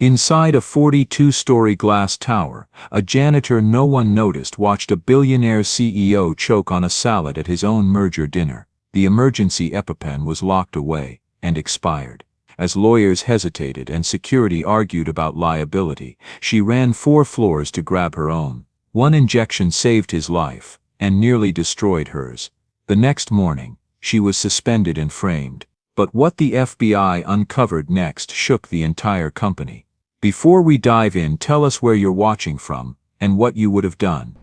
Inside a 42-story glass tower, a janitor no one noticed watched a billionaire CEO choke on a salad at his own merger dinner. The emergency EpiPen was locked away and expired. As lawyers hesitated and security argued about liability, she ran 4 floors to grab her own. One injection saved his life and nearly destroyed hers. The next morning, she was suspended and framed. But what the FBI uncovered next shook the entire company. Before we dive in, tell us where you're watching from and what you would have done.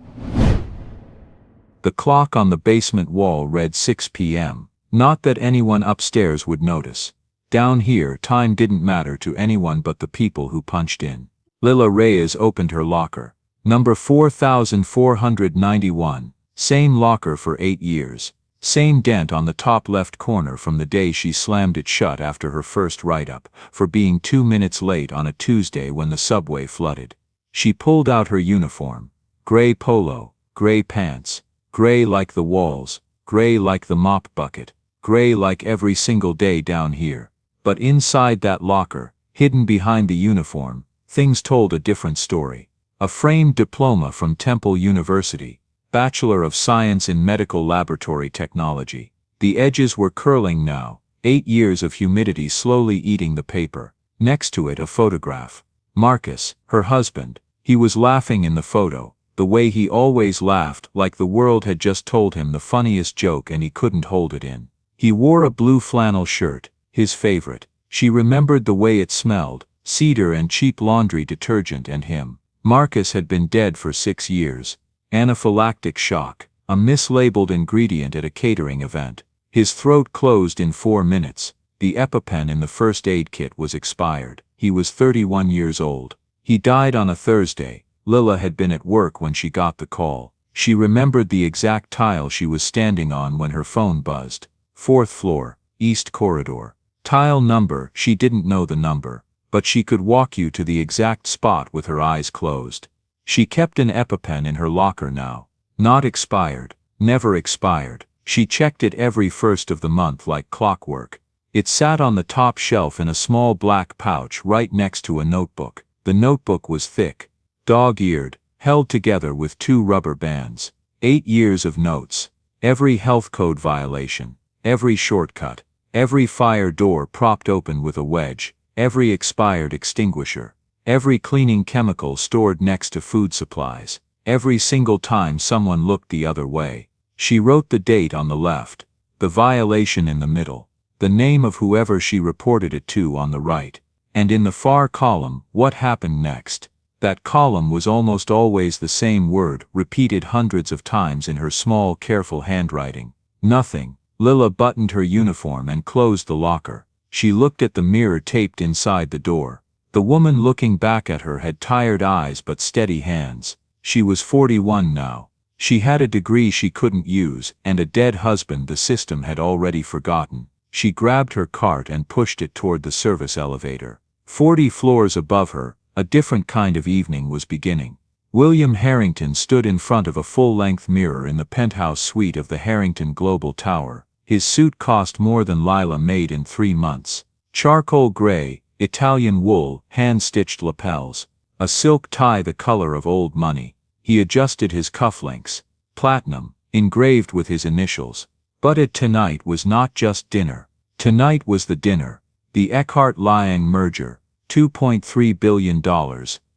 The clock on the basement wall read 6 p.m. Not that anyone upstairs would notice. Down here, time didn't matter to anyone but the people who punched in. Lila Reyes opened her locker. Number 4491. Same locker for 8 years. Same dent on the top left corner from the day she slammed it shut after her first write-up, for being 2 minutes late on a Tuesday when the subway flooded. She pulled out her uniform. Gray polo, gray pants, gray like the walls, gray like the mop bucket, gray like every single day down here. But inside that locker, hidden behind the uniform, things told a different story. A framed diploma from Temple University. Bachelor of Science in Medical Laboratory Technology. The edges were curling now, 8 years of humidity slowly eating the paper. Next to it a photograph. Marcus, her husband. He was laughing in the photo, the way he always laughed, like the world had just told him the funniest joke and he couldn't hold it in. He wore a blue flannel shirt, his favorite. She remembered the way it smelled, cedar and cheap laundry detergent, and him. Marcus had been dead for 6 years. Anaphylactic shock, a mislabeled ingredient at a catering event. His throat closed in 4 minutes. The EpiPen in the first aid kit was expired. He was 31 years old. He died on a Thursday. Lila had been at work when she got the call. She remembered the exact tile she was standing on when her phone buzzed. 4th floor, East Corridor. Tile number, she didn't know the number, but she could walk you to the exact spot with her eyes closed. She kept an EpiPen in her locker now. Not expired, never expired. She checked it every first of the month like clockwork. It sat on the top shelf in a small black pouch right next to a notebook. The notebook was thick, dog-eared, held together with 2 rubber bands. 8 years of notes. Every health code violation, every shortcut, every fire door propped open with a wedge, every expired extinguisher. Every cleaning chemical stored next to food supplies, every single time someone looked the other way. She wrote the date on the left, the violation in the middle, the name of whoever she reported it to on the right, and in the far column, what happened next. That column was almost always the same word, repeated hundreds of times in her small, careful handwriting. Nothing. Lila buttoned her uniform and closed the locker. She looked at the mirror taped inside the door. The woman looking back at her had tired eyes but steady hands. She was 41 now. She had a degree she couldn't use and a dead husband the system had already forgotten. She grabbed her cart and pushed it toward the service elevator. 40 floors above her, a different kind of evening was beginning. William Harrington stood in front of a full-length mirror in the penthouse suite of the Harrington Global Tower. His suit cost more than Lila made in 3 months. Charcoal gray, Italian wool, hand-stitched lapels, a silk tie the color of old money. He adjusted his cufflinks. Platinum, engraved with his initials. But tonight was not just dinner. Tonight was the dinner. The Eckhart-Liang merger, $2.3 billion,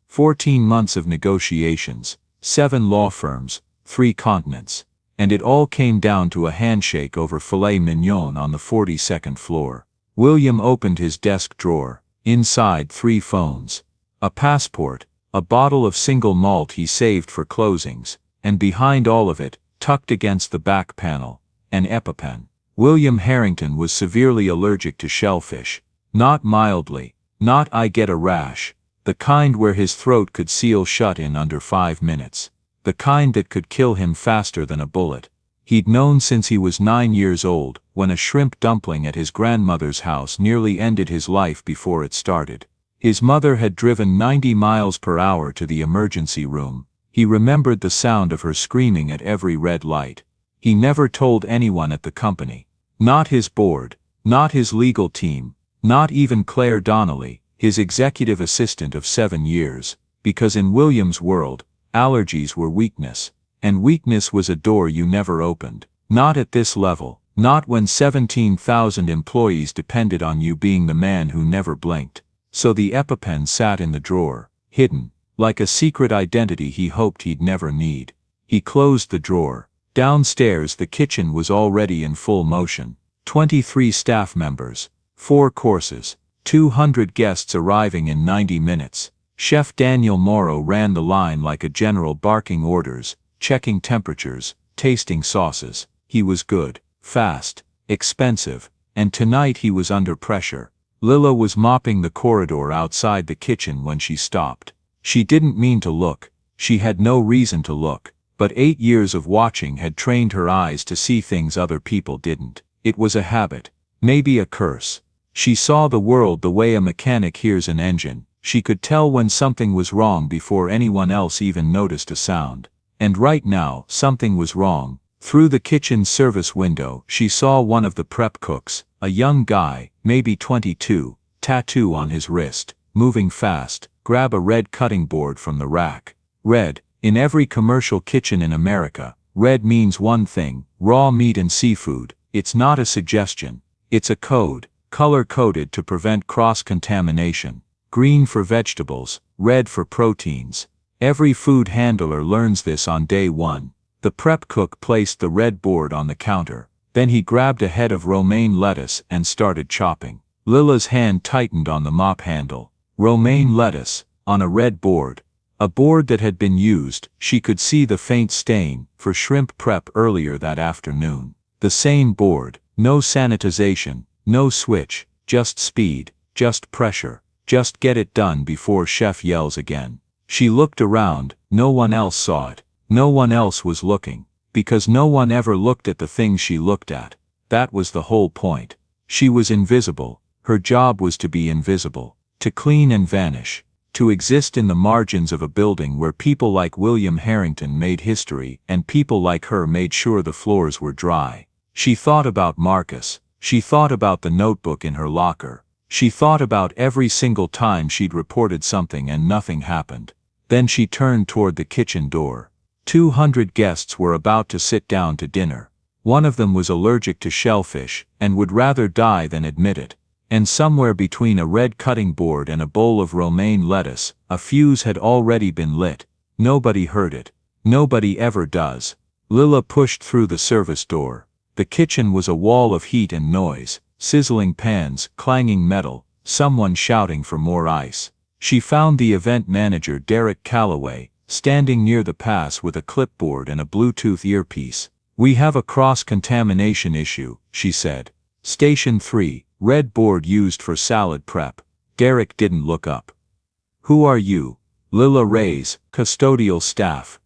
14 months of negotiations, 7 law firms, 3 continents. And it all came down to a handshake over filet mignon on the 42nd floor. William opened his desk drawer. Inside 3 phones, a passport, a bottle of single malt he saved for closings, and behind all of it, tucked against the back panel, an EpiPen. William Harrington was severely allergic to shellfish. Not mildly, not I get a rash, the kind where his throat could seal shut in under 5 minutes. The kind that could kill him faster than a bullet. He'd known since he was 9 years old, when a shrimp dumpling at his grandmother's house nearly ended his life before it started. His mother had driven 90 miles per hour to the emergency room. He remembered the sound of her screaming at every red light. He never told anyone at the company. Not his board, not his legal team, not even Claire Donnelly, his executive assistant of 7 years, because in William's world, allergies were weakness, and weakness was a door you never opened. Not at this level, not when 17,000 employees depended on you being the man who never blinked. So the EpiPen sat in the drawer, hidden, like a secret identity he hoped he'd never need. He closed the drawer. Downstairs the kitchen was already in full motion. 23 staff members, 4 courses, 200 guests arriving in 90 minutes. Chef Daniel Morrow ran the line like a general barking orders, checking temperatures, tasting sauces. He was good, fast, expensive, and tonight he was under pressure. Lila was mopping the corridor outside the kitchen when she stopped. She didn't mean to look, she had no reason to look, but 8 years of watching had trained her eyes to see things other people didn't. It was a habit, maybe a curse. She saw the world the way a mechanic hears an engine. She could tell when something was wrong before anyone else even noticed a sound. And right now, something was wrong. Through the kitchen service window, she saw one of the prep cooks, a young guy, maybe 22, tattoo on his wrist, moving fast, grab a red cutting board from the rack. Red, in every commercial kitchen in America, red means one thing: raw meat and seafood. It's not a suggestion. It's a code, color-coded to prevent cross-contamination. Green for vegetables, red for proteins. Every food handler learns this on day 1. The prep cook placed the red board on the counter. Then he grabbed a head of romaine lettuce and started chopping. Lila's hand tightened on the mop handle. Romaine lettuce, on a red board. A board that had been used, she could see the faint stain, for shrimp prep earlier that afternoon. The same board, no sanitization, no switch, just speed, just pressure, just get it done before chef yells again. She looked around, no one else saw it, no one else was looking, because no one ever looked at the things she looked at. That was the whole point. She was invisible, her job was to be invisible, to clean and vanish, to exist in the margins of a building where people like William Harrington made history and people like her made sure the floors were dry. She thought about Marcus, she thought about the notebook in her locker, she thought about every single time she'd reported something and nothing happened. Then she turned toward the kitchen door. 200 guests were about to sit down to dinner. One of them was allergic to shellfish and would rather die than admit it. And somewhere between a red cutting board and a bowl of romaine lettuce, a fuse had already been lit. Nobody heard it. Nobody ever does. Lila pushed through the service door. The kitchen was a wall of heat and noise, sizzling pans, clanging metal, someone shouting for more ice. She found the event manager Derek Calloway, standing near the pass with a clipboard and a Bluetooth earpiece. "We have a cross-contamination issue," she said. "Station 3, red board used for salad prep." Derek didn't look up. "Who are you?" "Lila Reyes, custodial staff."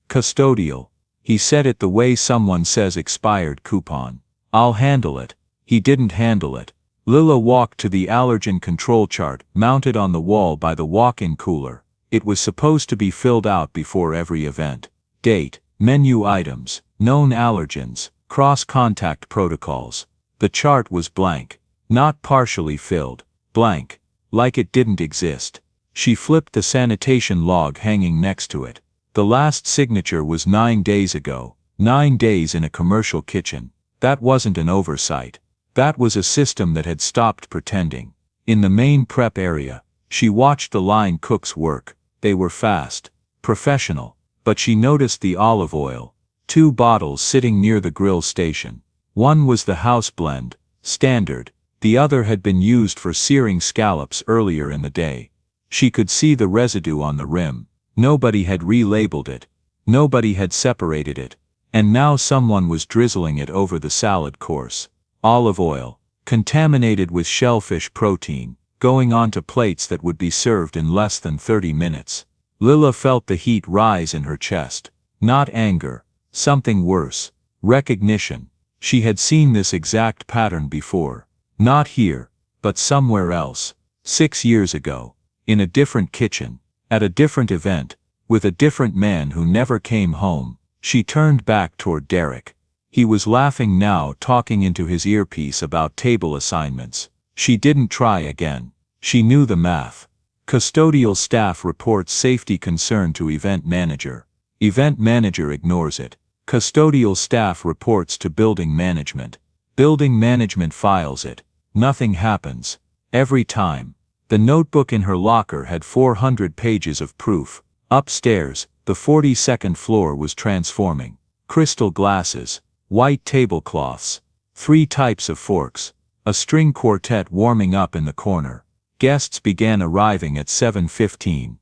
"Custodial." He said it the way someone says expired coupon. "I'll handle it." He didn't handle it. Lila walked to the allergen control chart mounted on the wall by the walk-in cooler. It was supposed to be filled out before every event. Date, menu items, known allergens, cross-contact protocols. The chart was blank. Not partially filled. Blank. Like it didn't exist. She flipped the sanitation log hanging next to it. The last signature was 9 days ago. 9 days in a commercial kitchen. That wasn't an oversight. That was a system that had stopped pretending. In the main prep area, she watched the line cooks work. They were fast, professional, but she noticed the olive oil. 2 bottles sitting near the grill station. One was the house blend, standard. The other had been used for searing scallops earlier in the day. She could see the residue on the rim. Nobody had relabeled it. Nobody had separated it. And now someone was drizzling it over the salad course. Olive oil, contaminated with shellfish protein, going onto plates that would be served in less than 30 minutes. Lila felt the heat rise in her chest. Not anger. Something worse. Recognition. She had seen this exact pattern before. Not here, but somewhere else. 6 years ago. In a different kitchen. At a different event. With a different man who never came home. She turned back toward Derek. He was laughing now, talking into his earpiece about table assignments. She didn't try again. She knew the math. Custodial staff reports safety concern to event manager. Event manager ignores it. Custodial staff reports to building management. Building management files it. Nothing happens. Every time. The notebook in her locker had 400 pages of proof. Upstairs, the 42nd floor was transforming. Crystal glasses, white tablecloths, 3 types of forks, a string quartet warming up in the corner. Guests began arriving at 7:15.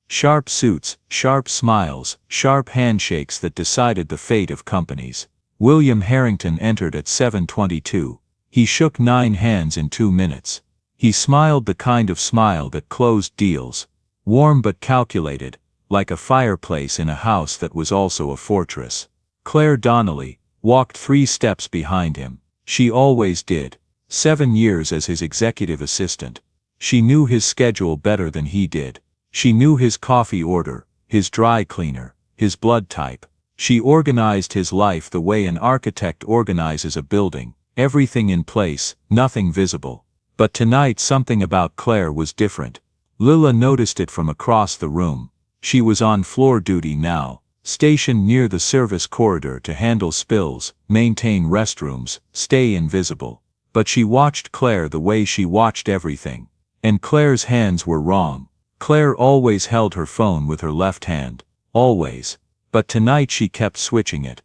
Sharp suits, sharp smiles, sharp handshakes that decided the fate of companies. William Harrington entered at 7:22. He shook 9 hands in 2 minutes. He smiled the kind of smile that closed deals. Warm but calculated, like a fireplace in a house that was also a fortress. Claire Donnelly walked 3 steps behind him. She always did. 7 years as his executive assistant. She knew his schedule better than he did. She knew his coffee order, his dry cleaner, his blood type. She organized his life the way an architect organizes a building, everything in place, nothing visible. But tonight something about Claire was different. Lila noticed it from across the room. She was on floor duty now, stationed near the service corridor to handle spills, maintain restrooms, stay invisible. But she watched Claire the way she watched everything. And Claire's hands were wrong. Claire always held her phone with her left hand. Always. But tonight she kept switching it.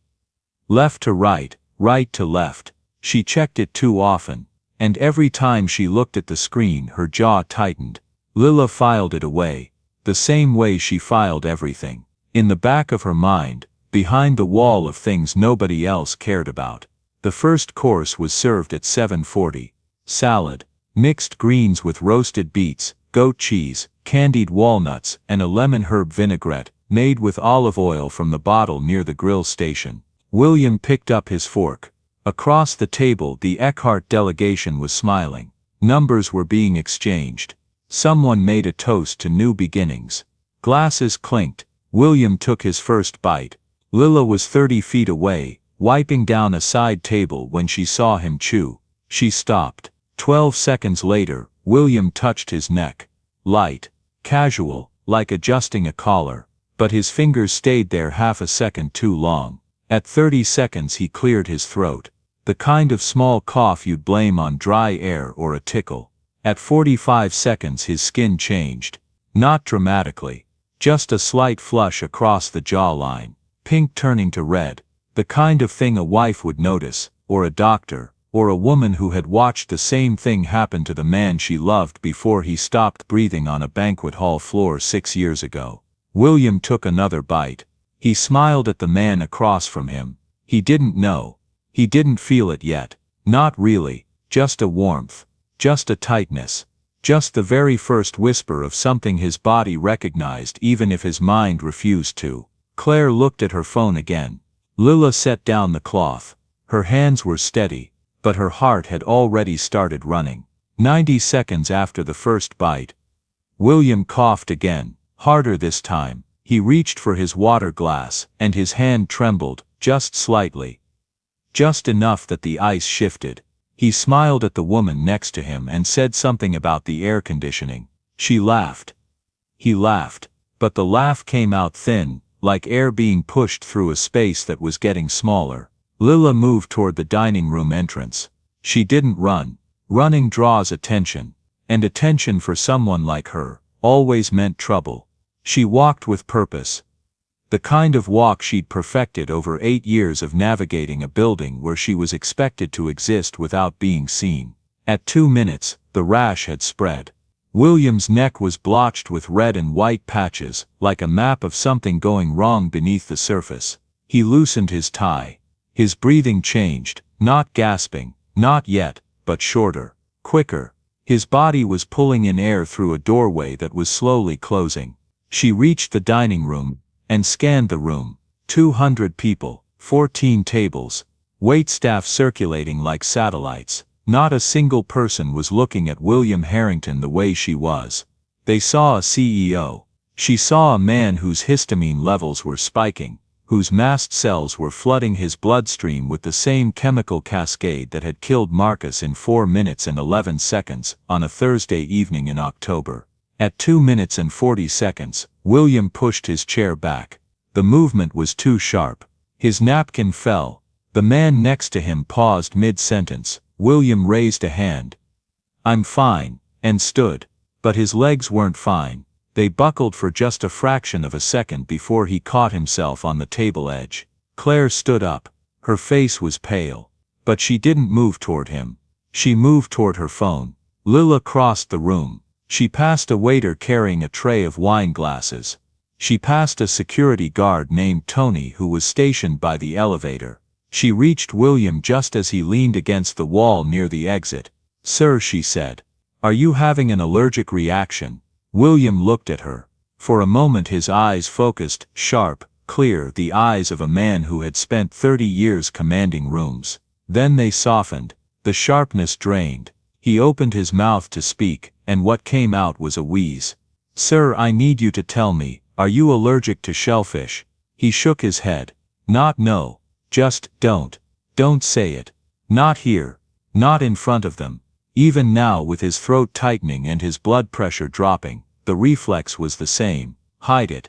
Left to right, right to left. She checked it too often. And every time she looked at the screen her jaw tightened. Lila filed it away. The same way she filed everything. In the back of her mind, behind the wall of things nobody else cared about. The first course was served at 7:40. Salad, mixed greens with roasted beets, goat cheese, candied walnuts, and a lemon herb vinaigrette, made with olive oil from the bottle near the grill station. William picked up his fork. Across the table the Eckhart delegation was smiling. Numbers were being exchanged. Someone made a toast to new beginnings. Glasses clinked. William took his first bite. Lila was 30 feet away, wiping down a side table when she saw him chew. She stopped. 12 seconds later, William touched his neck. Light. Casual, like adjusting a collar. But his fingers stayed there half a second too long. At 30 seconds he cleared his throat. The kind of small cough you'd blame on dry air or a tickle. At 45 seconds his skin changed. Not dramatically. Just a slight flush across the jawline. Pink turning to red. The kind of thing a wife would notice, or a doctor, or a woman who had watched the same thing happen to the man she loved before he stopped breathing on a banquet hall floor 6 years ago. William took another bite. He smiled at the man across from him. He didn't know. He didn't feel it yet. Not really. Just a warmth. Just a tightness. Just the very first whisper of something his body recognized even if his mind refused to. Claire looked at her phone again. Lila set down the cloth. Her hands were steady, but her heart had already started running. 90 seconds after the first bite. William coughed again, harder this time. He reached for his water glass, and his hand trembled, just slightly. Just enough that the ice shifted. He smiled at the woman next to him and said something about the air conditioning. She laughed. He laughed, but the laugh came out thin, like air being pushed through a space that was getting smaller. Lila moved toward the dining room entrance. She didn't run. Running draws attention, and attention for someone like her always meant trouble. She walked with purpose. The kind of walk she'd perfected over 8 years of navigating a building where she was expected to exist without being seen. At 2 minutes, the rash had spread. William's neck was blotched with red and white patches, like a map of something going wrong beneath the surface. He loosened his tie. His breathing changed, not gasping, not yet, but shorter, quicker. His body was pulling in air through a doorway that was slowly closing. She reached the dining room and scanned the room. 200 people, 14 tables, waitstaff circulating like satellites. Not a single person was looking at William Harrington the way she was. They saw a CEO. She saw a man whose histamine levels were spiking. whose mast cells were flooding his bloodstream with the same chemical cascade that had killed Marcus in 4 minutes and 11 seconds on a Thursday evening in October. At 2 minutes and 40 seconds, William pushed his chair back. The movement was too sharp. His napkin fell. The man next to him paused mid-sentence. William raised a hand. "I'm fine," and stood. But his legs weren't fine. They buckled for just a fraction of a second before he caught himself on the table edge. Claire stood up. Her face was pale. But she didn't move toward him. She moved toward her phone. Lila crossed the room. She passed a waiter carrying a tray of wine glasses. She passed a security guard named Tony who was stationed by the elevator. She reached William just as he leaned against the wall near the exit. "Sir," she said. "Are you having an allergic reaction?" William looked at her. For a moment his eyes focused, sharp, clear, the eyes of a man who had spent 30 years commanding rooms. Then they softened. The sharpness drained. He opened his mouth to speak, and what came out was a wheeze. "Sir, I need you to tell me, are you allergic to shellfish?" He shook his head. "Not no. Just don't. Don't say it. Not here. Not in front of them." Even now, with his throat tightening and his blood pressure dropping, the reflex was the same. Hide it.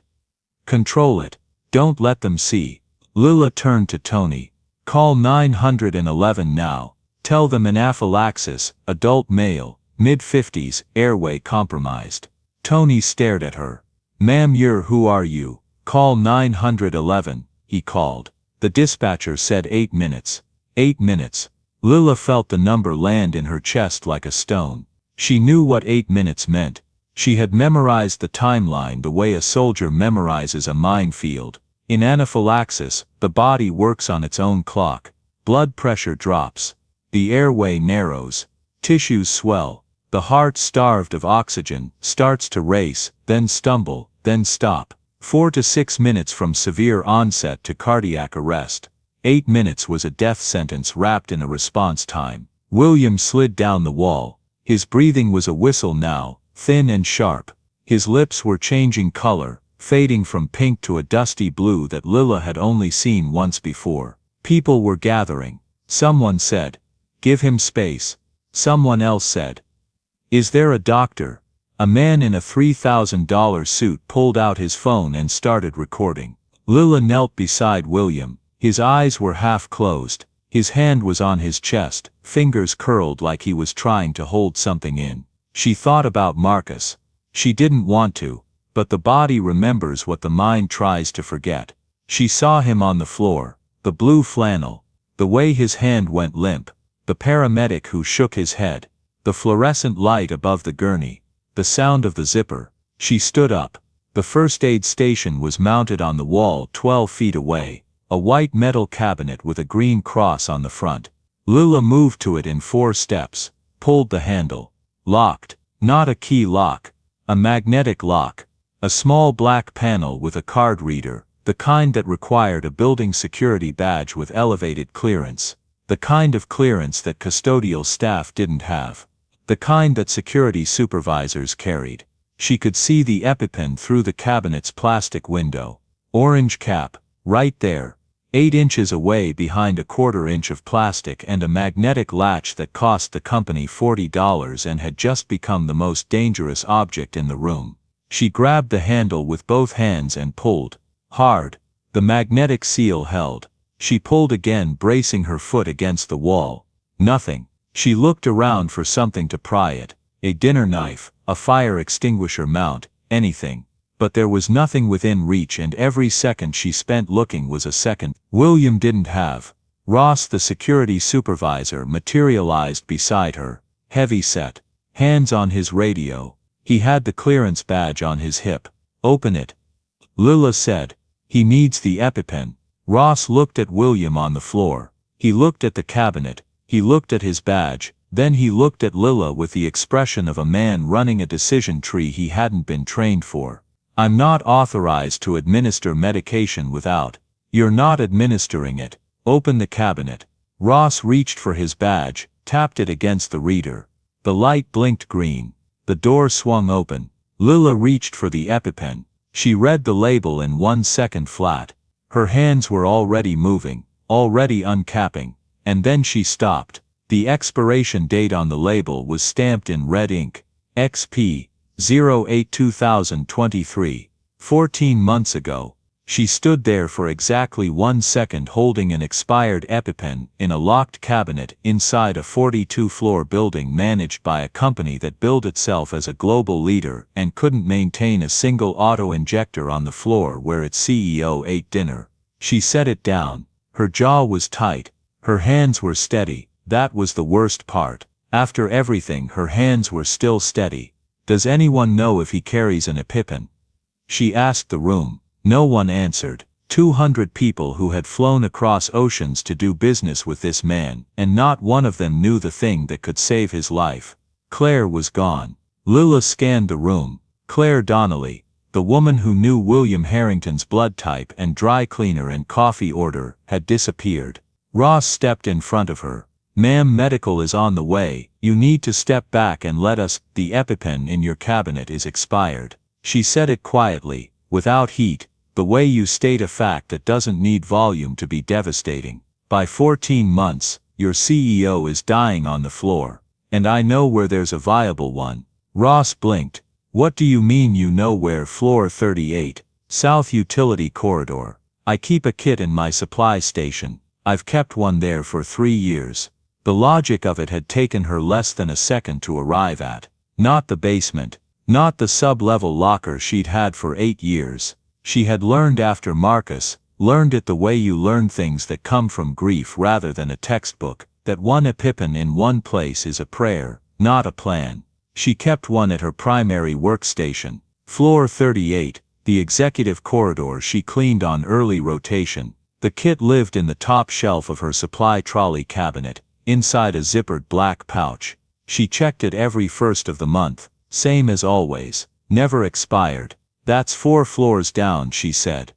Control it. Don't let them see. Lila turned to Tony. "Call 911 now. Tell them anaphylaxis, adult male, mid-50s, airway compromised." Tony stared at her. "Ma'am, who are you? Call 911, he called. The dispatcher said 8 minutes. 8 minutes. Lila felt the number land in her chest like a stone. She knew what 8 minutes meant. She had memorized the timeline the way a soldier memorizes a minefield. In anaphylaxis, the body works on its own clock. Blood pressure drops. The airway narrows. Tissues swell. The heart, starved of oxygen, starts to race, then stumble, then stop. 4 to 6 minutes from severe onset to cardiac arrest. 8 minutes was a death sentence wrapped in a response time. William slid down the wall. His breathing was a whistle now, thin and sharp. His lips were changing color, fading from pink to a dusty blue that Lila had only seen once before. People were gathering. Someone said, "Give him space." Someone else said, "Is there a doctor?" A man in a $3,000 suit pulled out his phone and started recording. Lila knelt beside William. His eyes were half closed. His hand was on his chest, fingers curled like he was trying to hold something in. She thought about Marcus. She didn't want to, but the body remembers what the mind tries to forget. She saw him on the floor, the blue flannel, the way his hand went limp, the paramedic who shook his head, the fluorescent light above the gurney, the sound of the zipper. She stood up. The first aid station was mounted on the wall 12 feet away, a white metal cabinet with a green cross on the front. Lila moved to it in 4 steps, pulled the handle. Locked. Not a key lock. A magnetic lock. A small black panel with a card reader, the kind that required a building security badge with elevated clearance. The kind of clearance that custodial staff didn't have. The kind that security supervisors carried. She could see the EpiPen through the cabinet's plastic window. Orange cap, right there. 8 inches away behind a 1/4 inch of plastic and a magnetic latch that cost the company $40 and had just become the most dangerous object in the room. She grabbed the handle with both hands and pulled. Hard. The magnetic seal held. She pulled again, bracing her foot against the wall. Nothing. She looked around for something to pry it. A dinner knife, a fire extinguisher mount, anything. But there was nothing within reach, and every second she spent looking was a second William didn't have. Ross, the security supervisor, materialized beside her, heavy-set, hands on his radio. He had the clearance badge on his hip. "Open it," Lila said. "He needs the EpiPen." Ross looked at William on the floor. He looked at the cabinet. He looked at his badge. Then he looked at Lila with the expression of a man running a decision tree he hadn't been trained for. "I'm not authorized to administer medication without. You're not administering it. Open the cabinet." Ross reached for his badge, tapped it against the reader. The light blinked green. The door swung open. Lila reached for the EpiPen. She read the label in 1 second flat. Her hands were already moving, already uncapping, and then she stopped. The expiration date on the label was stamped in red ink. XP 08/2023. 14 months ago. She stood there for exactly 1 second holding an expired EpiPen in a locked cabinet inside a 42-floor building managed by a company that billed itself as a global leader and couldn't maintain a single auto-injector on the floor where its CEO ate dinner. She set it down. Her jaw was tight. Her hands were steady. That was the worst part. After everything, her hands were still steady. Does anyone know if he carries an EpiPen? She asked the room. No one answered. 200 people who had flown across oceans to do business with this man, and not one of them knew the thing that could save his life. Claire was gone. Lila scanned the room. Claire Donnelly, the woman who knew William Harrington's blood type and dry cleaner and coffee order, had disappeared. Ross stepped in front of her. "Ma'am, medical is on the way. You need to step back and let us. The EpiPen in your cabinet is expired." She said it quietly, without heat, the way you state a fact that doesn't need volume to be devastating. "By 14 months, your CEO is dying on the floor. And I know where there's a viable one." Ross blinked. "What do you mean you know where?" "Floor 38, South Utility Corridor. I keep a kit in my supply station. I've kept one there for 3 years. The logic of it had taken her less than a second to arrive at. Not the basement. Not the sub-level locker she'd had for 8 years. She had learned after Marcus, learned it the way you learn things that come from grief rather than a textbook, that one EpiPen in one place is a prayer, not a plan. She kept one at her primary workstation. Floor 38, the executive corridor she cleaned on early rotation. The kit lived in the top shelf of her supply trolley cabinet, inside a zippered black pouch. She checked it every first of the month, same as always, never expired. "That's 4 floors down," she said.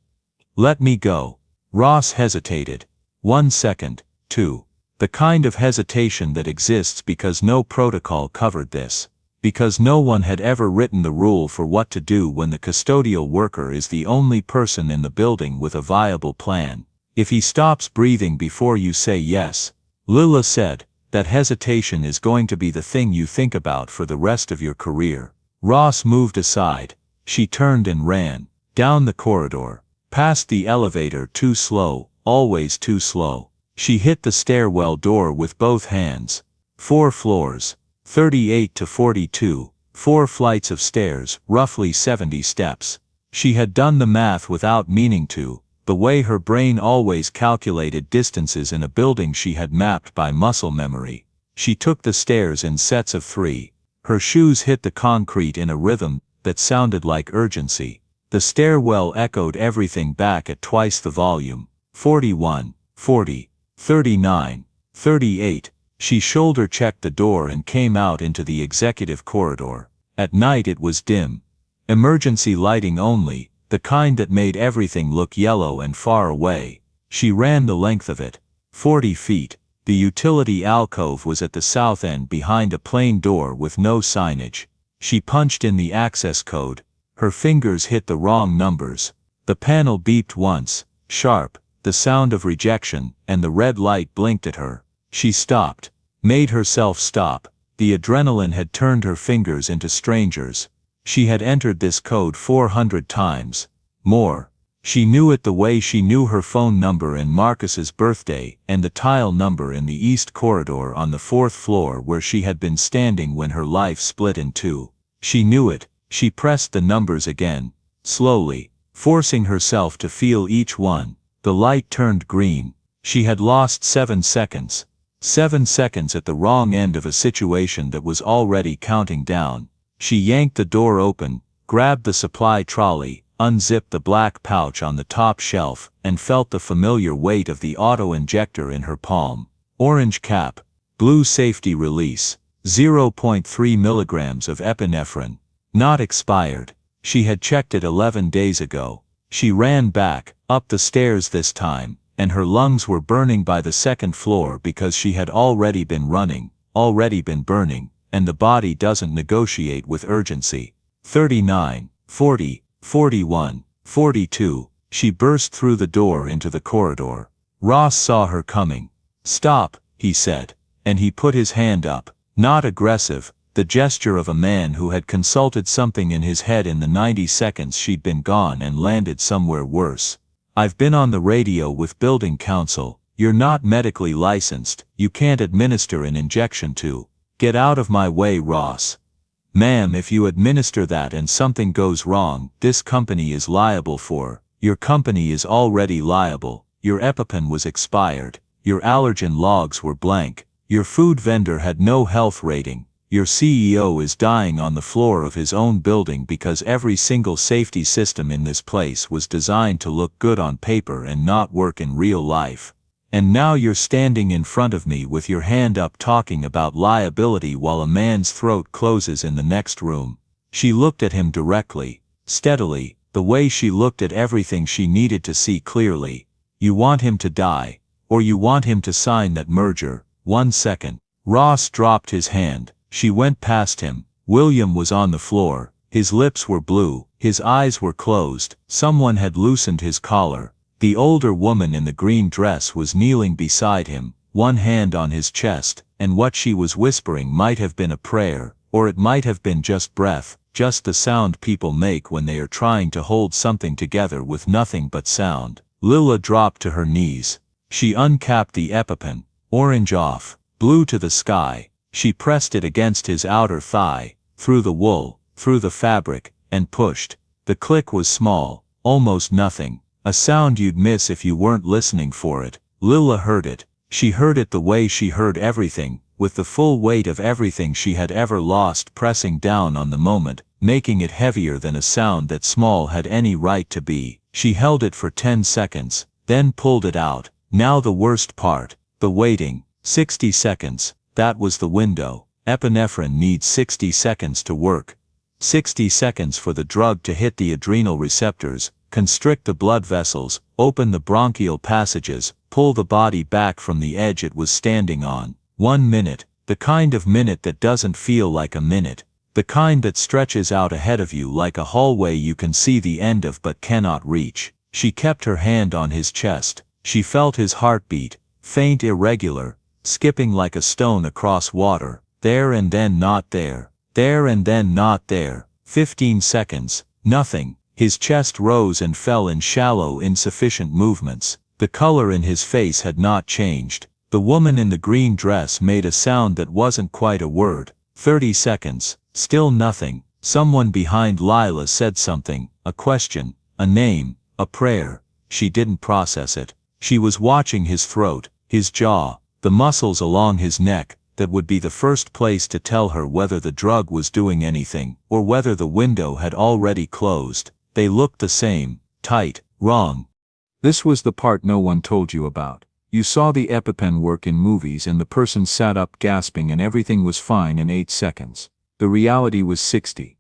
"Let me go." Ross hesitated. 1 second, 2. The kind of hesitation that exists because no protocol covered this. Because no one had ever written the rule for what to do when the custodial worker is the only person in the building with a viable plan. If he stops breathing before you say yes, Lila said, that hesitation is going to be the thing you think about for the rest of your career. Ross moved aside. She turned and ran. Down the corridor. Past the elevator, too slow, always too slow. She hit the stairwell door with both hands. 4 floors. 38 to 42. 4 flights of stairs, roughly 70 steps. She had done the math without meaning to, the way her brain always calculated distances in a building she had mapped by muscle memory. She took the stairs in sets of 3. Her shoes hit the concrete in a rhythm that sounded like urgency. The stairwell echoed everything back at twice the volume. 41, 40, 39, 38. She shoulder-checked the door and came out into the executive corridor. At night it was dim. Emergency lighting only, the kind that made everything look yellow and far away. She ran the length of it. 40 feet. The utility alcove was at the south end behind a plain door with no signage. She punched in the access code. Her fingers hit the wrong numbers. The panel beeped once, sharp, the sound of rejection, and the red light blinked at her. She stopped. Made herself stop. The adrenaline had turned her fingers into strangers. She had entered this code 400 times. More. She knew it the way she knew her phone number and Marcus's birthday and the tile number in the east corridor on the 4th floor where she had been standing when her life split in 2. She knew it. She pressed the numbers again, slowly, forcing herself to feel each one. The light turned green. She had lost 7 seconds. 7 seconds at the wrong end of a situation that was already counting down. She yanked the door open, grabbed the supply trolley, unzipped the black pouch on the top shelf, and felt the familiar weight of the auto-injector in her palm. Orange cap, blue safety release, 0.3 milligrams of epinephrine. Not expired. She had checked it 11 days ago. She ran back, up the stairs this time, and her lungs were burning by the 2nd floor because she had already been running, already been burning, and the body doesn't negotiate with urgency. 39, 40, 41, 42. She burst through the door into the corridor. Ross saw her coming. "Stop," he said, and he put his hand up. Not aggressive, the gesture of a man who had consulted something in his head in the 90 seconds she'd been gone and landed somewhere worse. "I've been on the radio with building council. You're not medically licensed, you can't administer an injection to. Get out of my way, Ross." "Ma'am, if you administer that and something goes wrong, this company is liable for." "Your company is already liable. Your EpiPen was expired. Your allergen logs were blank. Your food vendor had no health rating. Your CEO is dying on the floor of his own building because every single safety system in this place was designed to look good on paper and not work in real life. And now you're standing in front of me with your hand up talking about liability while a man's throat closes in the next room." She looked at him directly, steadily, the way she looked at everything she needed to see clearly. "You want him to die, or you want him to sign that merger?" "1 second. Ross dropped his hand. She went past him. William was on the floor. His lips were blue, his eyes were closed. Someone had loosened his collar. The older woman in the green dress was kneeling beside him, one hand on his chest, and what she was whispering might have been a prayer, or it might have been just breath, just the sound people make when they are trying to hold something together with nothing but sound. Lila dropped to her knees. She uncapped the EpiPen, orange off, blue to the sky. She pressed it against his outer thigh, through the wool, through the fabric, and pushed. The click was small, almost nothing, a sound you'd miss if you weren't listening for it. Lila heard it. She heard it the way she heard everything, with the full weight of everything she had ever lost pressing down on the moment, making it heavier than a sound that small had any right to be. She held it for 10 seconds, then pulled it out. Now the worst part, the waiting. 60 seconds. That was the window. Epinephrine needs 60 seconds to work. 60 seconds for the drug to hit the adrenal receptors, constrict the blood vessels, open the bronchial passages, pull the body back from the edge it was standing on. 1 minute, the kind of minute that doesn't feel like a minute, the kind that stretches out ahead of you like a hallway you can see the end of but cannot reach. She kept her hand on his chest. She felt his heartbeat, faint, irregular, skipping like a stone across water, there and then not there, there and then not there. 15 seconds, nothing. His chest rose and fell in shallow, insufficient movements. The color in his face had not changed. The woman in the green dress made a sound that wasn't quite a word. 30 seconds, still nothing. Someone behind Lila said something, a question, a name, a prayer. She didn't process it. She was watching his throat, his jaw, the muscles along his neck. That would be the first place to tell her whether the drug was doing anything, or whether the window had already closed. They looked the same, tight, wrong. This was the part no one told you about. You saw the EpiPen work in movies and the person sat up gasping and everything was fine in 8 seconds. The reality was 60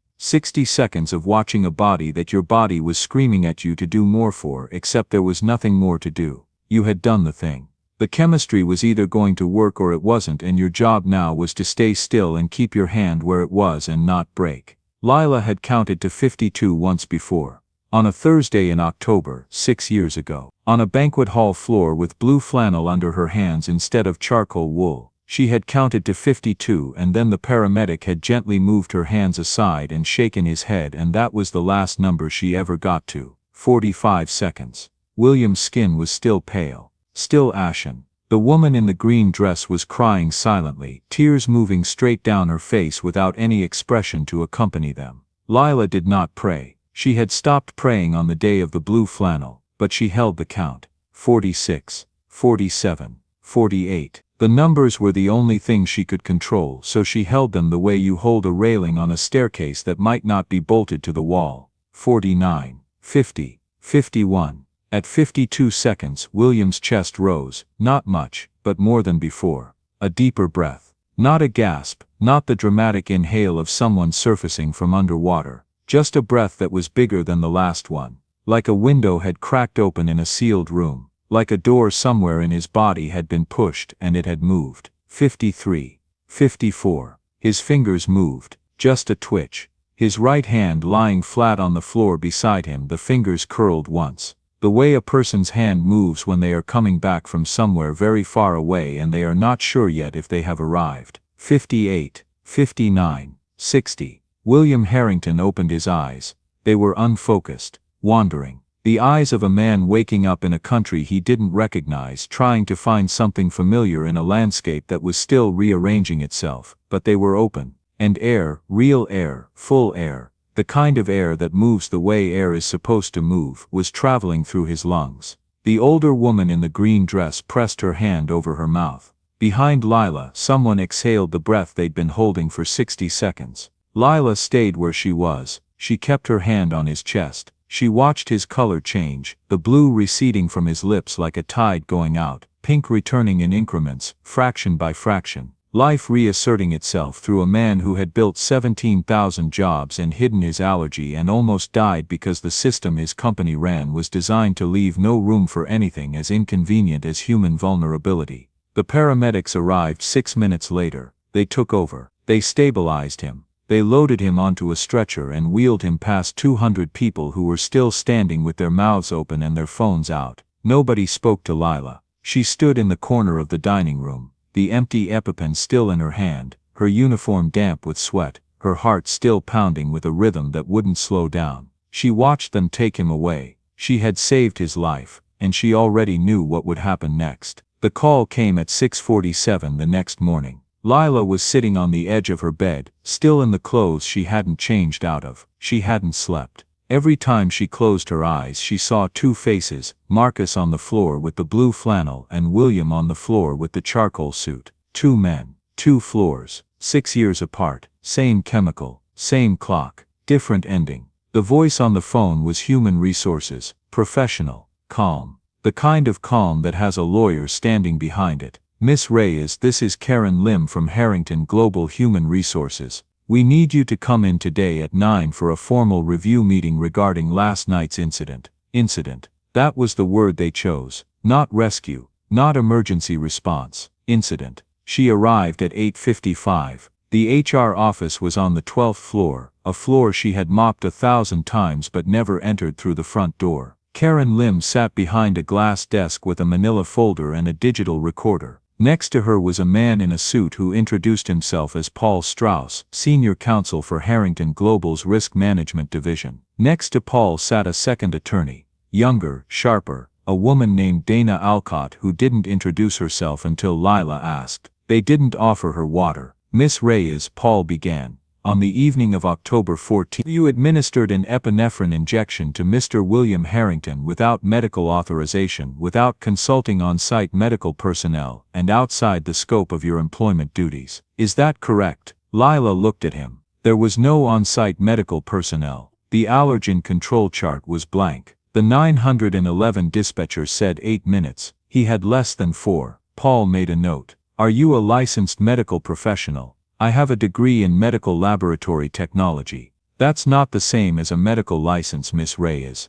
seconds of watching a body that your body was screaming at you to do more for, except there was nothing more to do. You had done the thing. The chemistry was either going to work or it wasn't, and your job now was to stay still and keep your hand where it was and not break. Lila had counted to 52 once before. On a Thursday in October, 6 years ago. On a banquet hall floor with blue flannel under her hands instead of charcoal wool. She had counted to 52 and then the paramedic had gently moved her hands aside and shaken his head, and that was the last number she ever got to. 45 seconds. William's skin was still pale. Still ashen. The woman in the green dress was crying silently, tears moving straight down her face without any expression to accompany them. Lila did not pray. She had stopped praying on the day of the blue flannel, but she held the count. 46, 47, 48. The numbers were the only thing she could control, so she held them the way you hold a railing on a staircase that might not be bolted to the wall. 49, 50, 51. At 52 seconds, William's chest rose, not much, but more than before. A deeper breath. Not a gasp, not the dramatic inhale of someone surfacing from underwater. Just a breath that was bigger than the last one. Like a window had cracked open in a sealed room. Like a door somewhere in his body had been pushed and it had moved. 53. 54. His fingers moved. Just a twitch. His right hand lying flat on the floor beside him, the fingers curled once. The way a person's hand moves when they are coming back from somewhere very far away and they are not sure yet if they have arrived. 58, 59, 60. William Harrington opened his eyes. They were unfocused, wandering. The eyes of a man waking up in a country he didn't recognize, trying to find something familiar in a landscape that was still rearranging itself, but they were open. And air, real air, full air, the kind of air that moves the way air is supposed to move, was traveling through his lungs. The older woman in the green dress pressed her hand over her mouth. Behind Lila, someone exhaled the breath they'd been holding for 60 seconds. Lila stayed where she was. She kept her hand on his chest. She watched his color change, the blue receding from his lips like a tide going out, pink returning in increments, fraction by fraction. Life reasserting itself through a man who had built 17,000 jobs and hidden his allergy and almost died because the system his company ran was designed to leave no room for anything as inconvenient as human vulnerability. The paramedics arrived 6 minutes later. They took over. They stabilized him. They loaded him onto a stretcher and wheeled him past 200 people who were still standing with their mouths open and their phones out. Nobody spoke to Lila. She stood in the corner of the dining room, the empty EpiPen still in her hand, her uniform damp with sweat, her heart still pounding with a rhythm that wouldn't slow down. She watched them take him away. She had saved his life, and she already knew what would happen next. The call came at 6:47 the next morning. Lila was sitting on the edge of her bed, still in the clothes she hadn't changed out of. She hadn't slept. Every time she closed her eyes she saw two faces, Marcus on the floor with the blue flannel and William on the floor with the charcoal suit. Two men, two floors, 6 years apart, same chemical, same clock, different ending. The voice on the phone was human resources, professional, calm. The kind of calm that has a lawyer standing behind it. Miss Reyes, this is Karen Lim from Harrington Global Human Resources. We need you to come in today at 9 for a formal review meeting regarding last night's incident. Incident. That was the word they chose. Not rescue. Not emergency response. Incident. She arrived at 8:55. The HR office was on the 12th floor, a floor she had mopped 1,000 times but never entered through the front door. Karen Lim sat behind a glass desk with a manila folder and a digital recorder. Next to her was a man in a suit who introduced himself as Paul Strauss, Senior Counsel for Harrington Global's Risk Management Division. Next to Paul sat a second attorney, younger, sharper, a woman named Dana Alcott who didn't introduce herself until Lila asked. They didn't offer her water. Miss Reyes, Paul began. On the evening of October 14, you administered an epinephrine injection to Mr. William Harrington without medical authorization, without consulting on-site medical personnel, and outside the scope of your employment duties. Is that correct? Lila looked at him. There was no on-site medical personnel. The allergen control chart was blank. The 911 dispatcher said 8 minutes. He had less than 4. Paul made a note. Are you a licensed medical professional? I have a degree in medical laboratory technology. That's not the same as a medical license, Miss Reyes.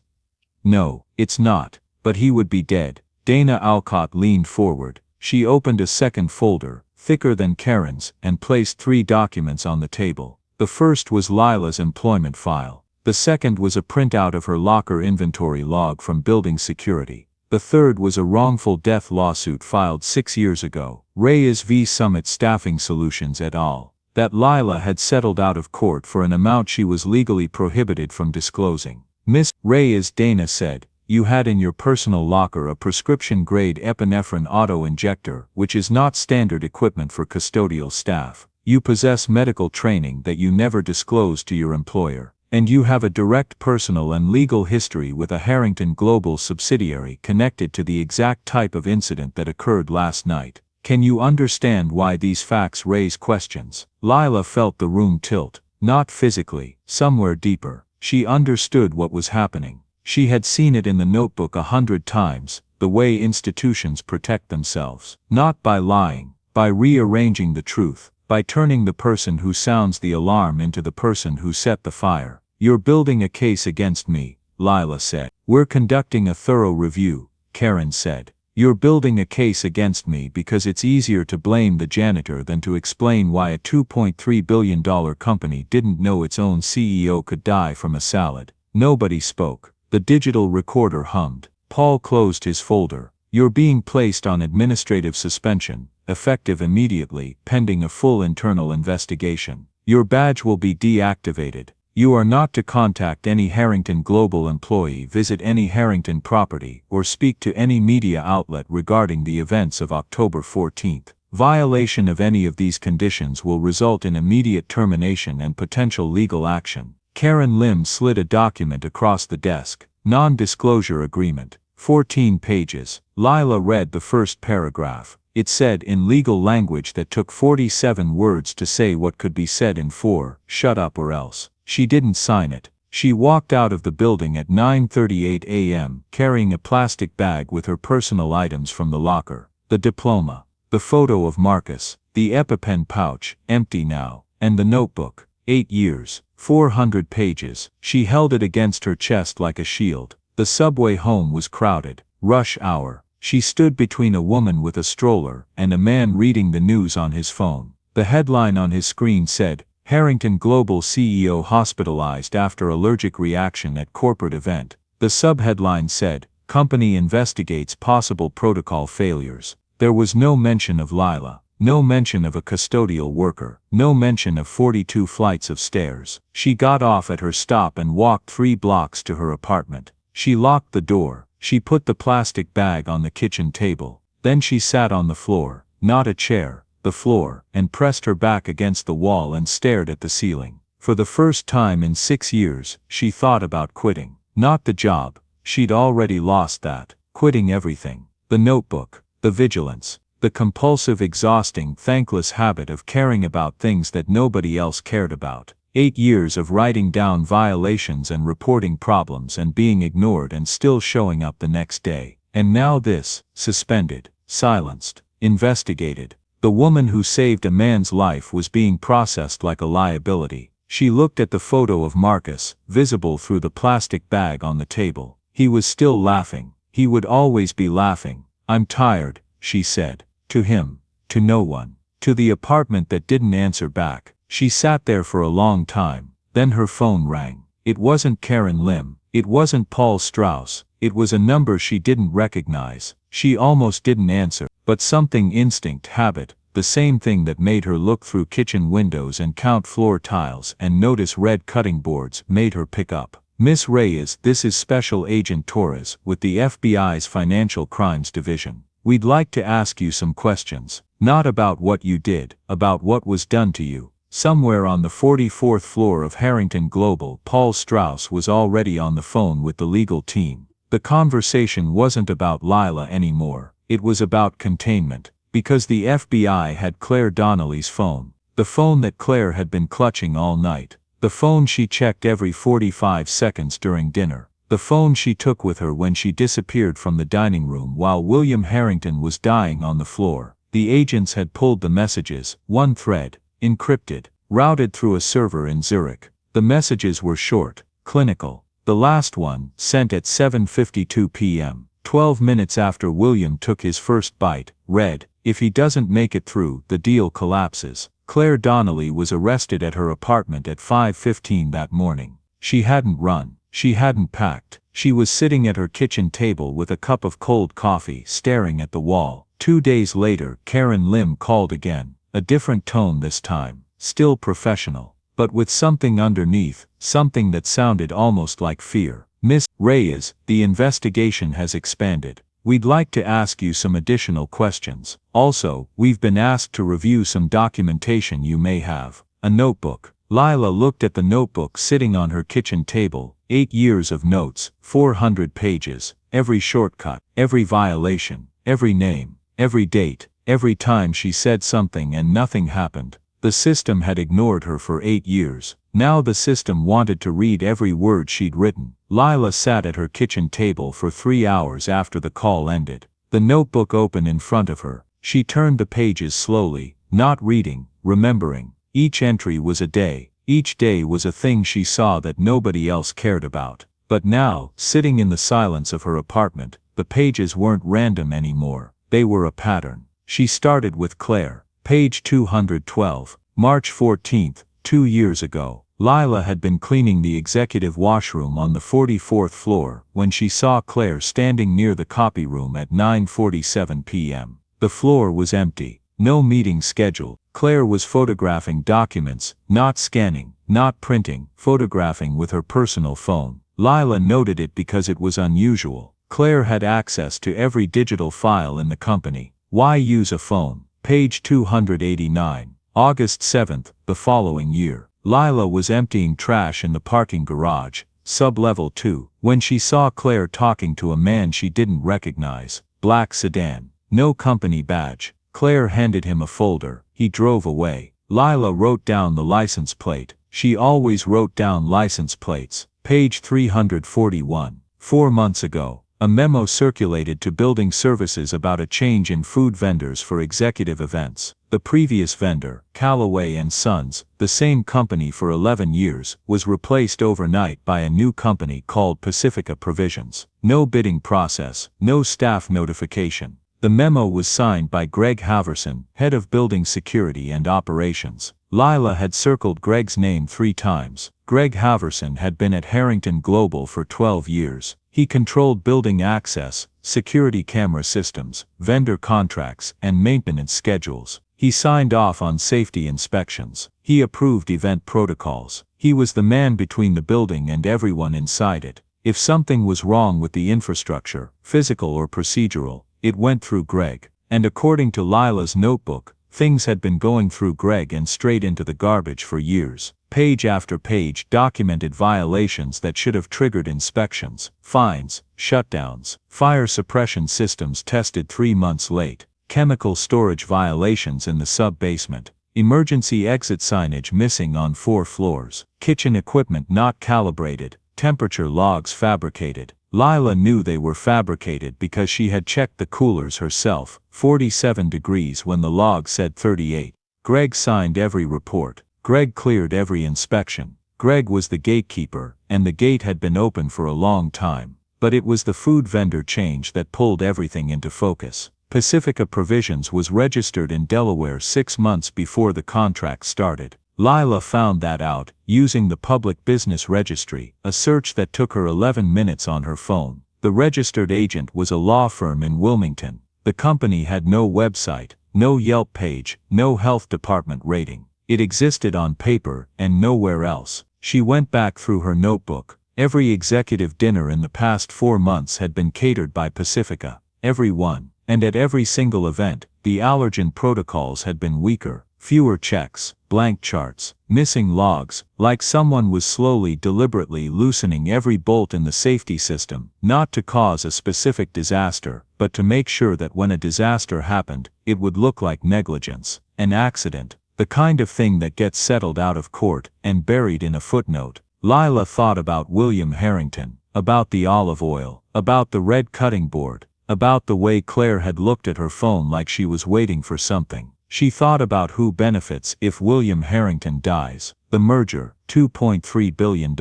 No, it's not, but he would be dead. Dana Alcott leaned forward. She opened a second folder, thicker than Karen's, and placed 3 documents on the table. The first was Lila's employment file. The second was a printout of her locker inventory log from building security. The third was a wrongful death lawsuit filed 6 years ago, Reyes v. Summit Staffing Solutions et al., that Lila had settled out of court for an amount she was legally prohibited from disclosing. Miss Reyes, Dana said, you had in your personal locker a prescription-grade epinephrine auto-injector, which is not standard equipment for custodial staff. You possess medical training that you never disclosed to your employer. And you have a direct personal and legal history with a Harrington Global subsidiary connected to the exact type of incident that occurred last night. Can you understand why these facts raise questions? Lila felt the room tilt, not physically, somewhere deeper. She understood what was happening. She had seen it in the notebook 100 times, the way institutions protect themselves. Not by lying, by rearranging the truth, by turning the person who sounds the alarm into the person who set the fire. You're building a case against me, Lila said. We're conducting a thorough review, Karen said. You're building a case against me because it's easier to blame the janitor than to explain why a $2.3 billion company didn't know its own CEO could die from a salad. Nobody spoke. The digital recorder hummed. Paul closed his folder. You're being placed on administrative suspension, effective immediately, pending a full internal investigation. Your badge will be deactivated. You are not to contact any Harrington Global employee, visit any Harrington property, or speak to any media outlet regarding the events of October 14th. Violation of any of these conditions will result in immediate termination and potential legal action. Karen Lim slid a document across the desk. Non-disclosure agreement. 14 pages. Lila read the first paragraph. It said in legal language that took 47 words to say what could be said in 4, shut up or else. She didn't sign it. She walked out of the building at 9:38 a.m., carrying a plastic bag with her personal items from the locker. The diploma, the photo of Marcus, the EpiPen pouch, empty now, and the notebook. 8 years, 400 pages. She held it against her chest like a shield. The subway home was crowded. Rush hour. She stood between a woman with a stroller and a man reading the news on his phone. The headline on his screen said, Harrington Global CEO hospitalized after allergic reaction at corporate event. The subheadline said, Company investigates possible protocol failures. There was no mention of Lila, no mention of a custodial worker, no mention of 42 flights of stairs. She got off at her stop and walked 3 blocks to her apartment. She locked the door. She put the plastic bag on the kitchen table. Then she sat on the floor, not a chair, the floor, and pressed her back against the wall and stared at the ceiling. For the first time in 6 years, she thought about quitting. Not the job. She'd already lost that. Quitting everything. The notebook, the vigilance, the compulsive, exhausting, thankless habit of caring about things that nobody else cared about. 8 years of writing down violations and reporting problems and being ignored and still showing up the next day. And now this, suspended, silenced, investigated. The woman who saved a man's life was being processed like a liability. She looked at the photo of Marcus, visible through the plastic bag on the table. He was still laughing. He would always be laughing. I'm tired, she said. To him. To no one. To the apartment that didn't answer back. She sat there for a long time. Then her phone rang. It wasn't Karen Lim. It wasn't Paul Strauss. It was a number she didn't recognize. She almost didn't answer. But something, instinct, habit, the same thing that made her look through kitchen windows and count floor tiles and notice red cutting boards, made her pick up. Miss Reyes, this is Special Agent Torres with the FBI's Financial Crimes Division. We'd like to ask you some questions. Not about what you did, about what was done to you. Somewhere on the 44th floor of Harrington Global, Paul Strauss was already on the phone with the legal team. The conversation wasn't about Lila anymore. It was about containment. Because the FBI had Claire Donnelly's phone. The phone that Claire had been clutching all night. The phone she checked every 45 seconds during dinner. The phone she took with her when she disappeared from the dining room while William Harrington was dying on the floor. The agents had pulled the messages, one thread, encrypted, routed through a server in Zurich. The messages were short, clinical. The last one, sent at 7:52 p.m., 12 minutes after William took his first bite, read, if he doesn't make it through, the deal collapses. Claire Donnelly was arrested at her apartment at 5:15 that morning. She hadn't run. She hadn't packed. She was sitting at her kitchen table with a cup of cold coffee, staring at the wall. 2 days later, Karen Lim called again. A different tone this time, still professional, but with something underneath, something that sounded almost like fear. Miss Reyes, the investigation has expanded. We'd like to ask you some additional questions. Also, we've been asked to review some documentation you may have. A notebook. Lila looked at the notebook sitting on her kitchen table. 8 years of notes, 400 pages, every shortcut, every violation, every name, every date. Every time she said something and nothing happened. The system had ignored her for 8 years. Now the system wanted to read every word she'd written. Lila sat at her kitchen table for 3 hours after the call ended. The notebook open in front of her. She turned the pages slowly, not reading, remembering. Each entry was a day. Each day was a thing she saw that nobody else cared about. But now, sitting in the silence of her apartment, the pages weren't random anymore. They were a pattern. She started with Claire. Page 212. March 14th, 2 years ago. Lila had been cleaning the executive washroom on the 44th floor when she saw Claire standing near the copy room at 9:47 p.m. The floor was empty. No meeting scheduled. Claire was photographing documents, not scanning, not printing, photographing with her personal phone. Lila noted it because it was unusual. Claire had access to every digital file in the company. Why use a phone? Page 289. August 7th, the following year. Lila was emptying trash in the parking garage, sub-level 2, when she saw Claire talking to a man she didn't recognize. Black sedan. No company badge. Claire handed him a folder. He drove away. Lila wrote down the license plate. She always wrote down license plates. Page 341. 4 months ago, a memo circulated to building services about a change in food vendors for executive events. The previous vendor, Callaway and Sons, the same company for 11 years, was replaced overnight by a new company called Pacifica Provisions. No bidding process, no staff notification. The memo was signed by Greg Haverson, head of building security and operations. Lila had circled Greg's name 3 times. Greg Haverson had been at Harrington Global for 12 years. He controlled building access, security camera systems, vendor contracts, and maintenance schedules. He signed off on safety inspections. He approved event protocols. He was the man between the building and everyone inside it. If something was wrong with the infrastructure, physical or procedural, it went through Greg. And according to Lila's notebook, things had been going through Greg and straight into the garbage for years. Page after page documented violations that should have triggered inspections, fines, shutdowns, fire suppression systems tested 3 months late, chemical storage violations in the sub-basement, emergency exit signage missing on 4 floors, kitchen equipment not calibrated, temperature logs fabricated. Lila knew they were fabricated because she had checked the coolers herself, 47 degrees when the log said 38. Greg signed every report. Greg cleared every inspection. Greg was the gatekeeper, and the gate had been open for a long time. But it was the food vendor change that pulled everything into focus. Pacifica Provisions was registered in Delaware 6 months before the contract started. Lila found that out, using the Public Business Registry, a search that took her 11 minutes on her phone. The registered agent was a law firm in Wilmington. The company had no website, no Yelp page, no health department rating. It existed on paper and nowhere else. She went back through her notebook. Every executive dinner in the past 4 months had been catered by Pacifica. Every one. And at every single event, the allergen protocols had been weaker. Fewer checks, blank charts, missing logs, like someone was slowly, deliberately loosening every bolt in the safety system, not to cause a specific disaster, but to make sure that when a disaster happened, it would look like negligence, an accident, the kind of thing that gets settled out of court and buried in a footnote. Lila thought about William Harrington, about the olive oil, about the red cutting board, about the way Claire had looked at her phone like she was waiting for something. She thought about who benefits if William Harrington dies. The merger, $2.3 billion.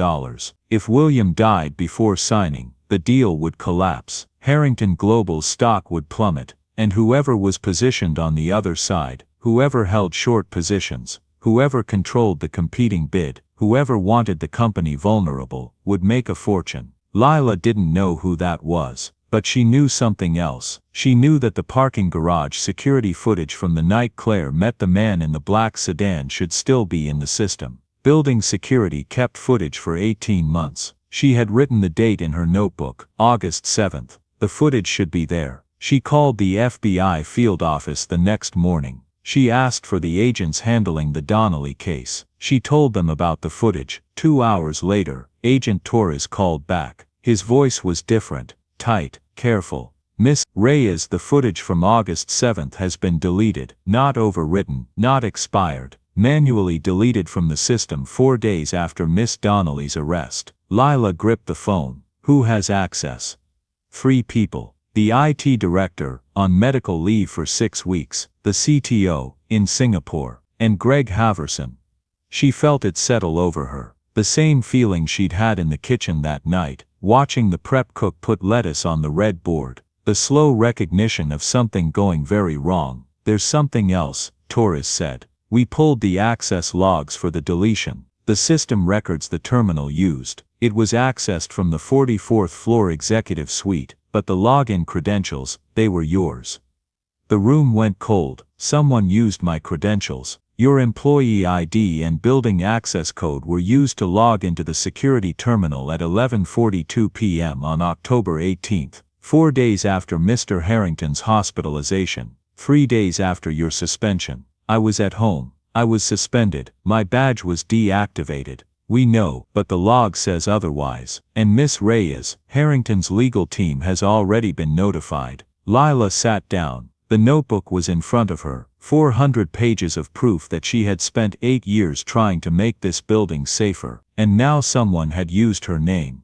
If William died before signing, the deal would collapse. Harrington Global's stock would plummet, and whoever was positioned on the other side, whoever held short positions, whoever controlled the competing bid, whoever wanted the company vulnerable, would make a fortune. Lila didn't know who that was. But she knew something else. She knew that the parking garage security footage from the night Claire met the man in the black sedan should still be in the system. Building security kept footage for 18 months. She had written the date in her notebook, August 7th. The footage should be there. She called the FBI field office the next morning. She asked for the agents handling the Donnelly case. She told them about the footage. 2 hours later, Agent Torres called back. His voice was different. Tight, careful. Miss Reyes, the footage from August 7th has been deleted, not overwritten, not expired, manually deleted from the system 4 days after Miss Donnelly's arrest. Lila gripped the phone. Who has access? 3 people. The IT director, on medical leave for 6 weeks, the CTO, in Singapore, and Greg Haverson. She felt it settle over her. The same feeling she'd had in the kitchen that night, watching the prep cook put lettuce on the red board. The slow recognition of something going very wrong. There's something else, Torres said. We pulled the access logs for the deletion. The system records the terminal used. It was accessed from the 44th floor executive suite, but the login credentials, they were yours. The room went cold. Someone used my credentials. Your employee ID and building access code were used to log into the security terminal at 11:42 p.m. on October 18, 4 days after Mr. Harrington's hospitalization, 3 days after your suspension. I was at home. I was suspended. My badge was deactivated. We know, but the log says otherwise. And Miss Reyes, Harrington's legal team has already been notified. Lila sat down. The notebook was in front of her. 400 pages of proof that she had spent 8 years trying to make this building safer, and now someone had used her name,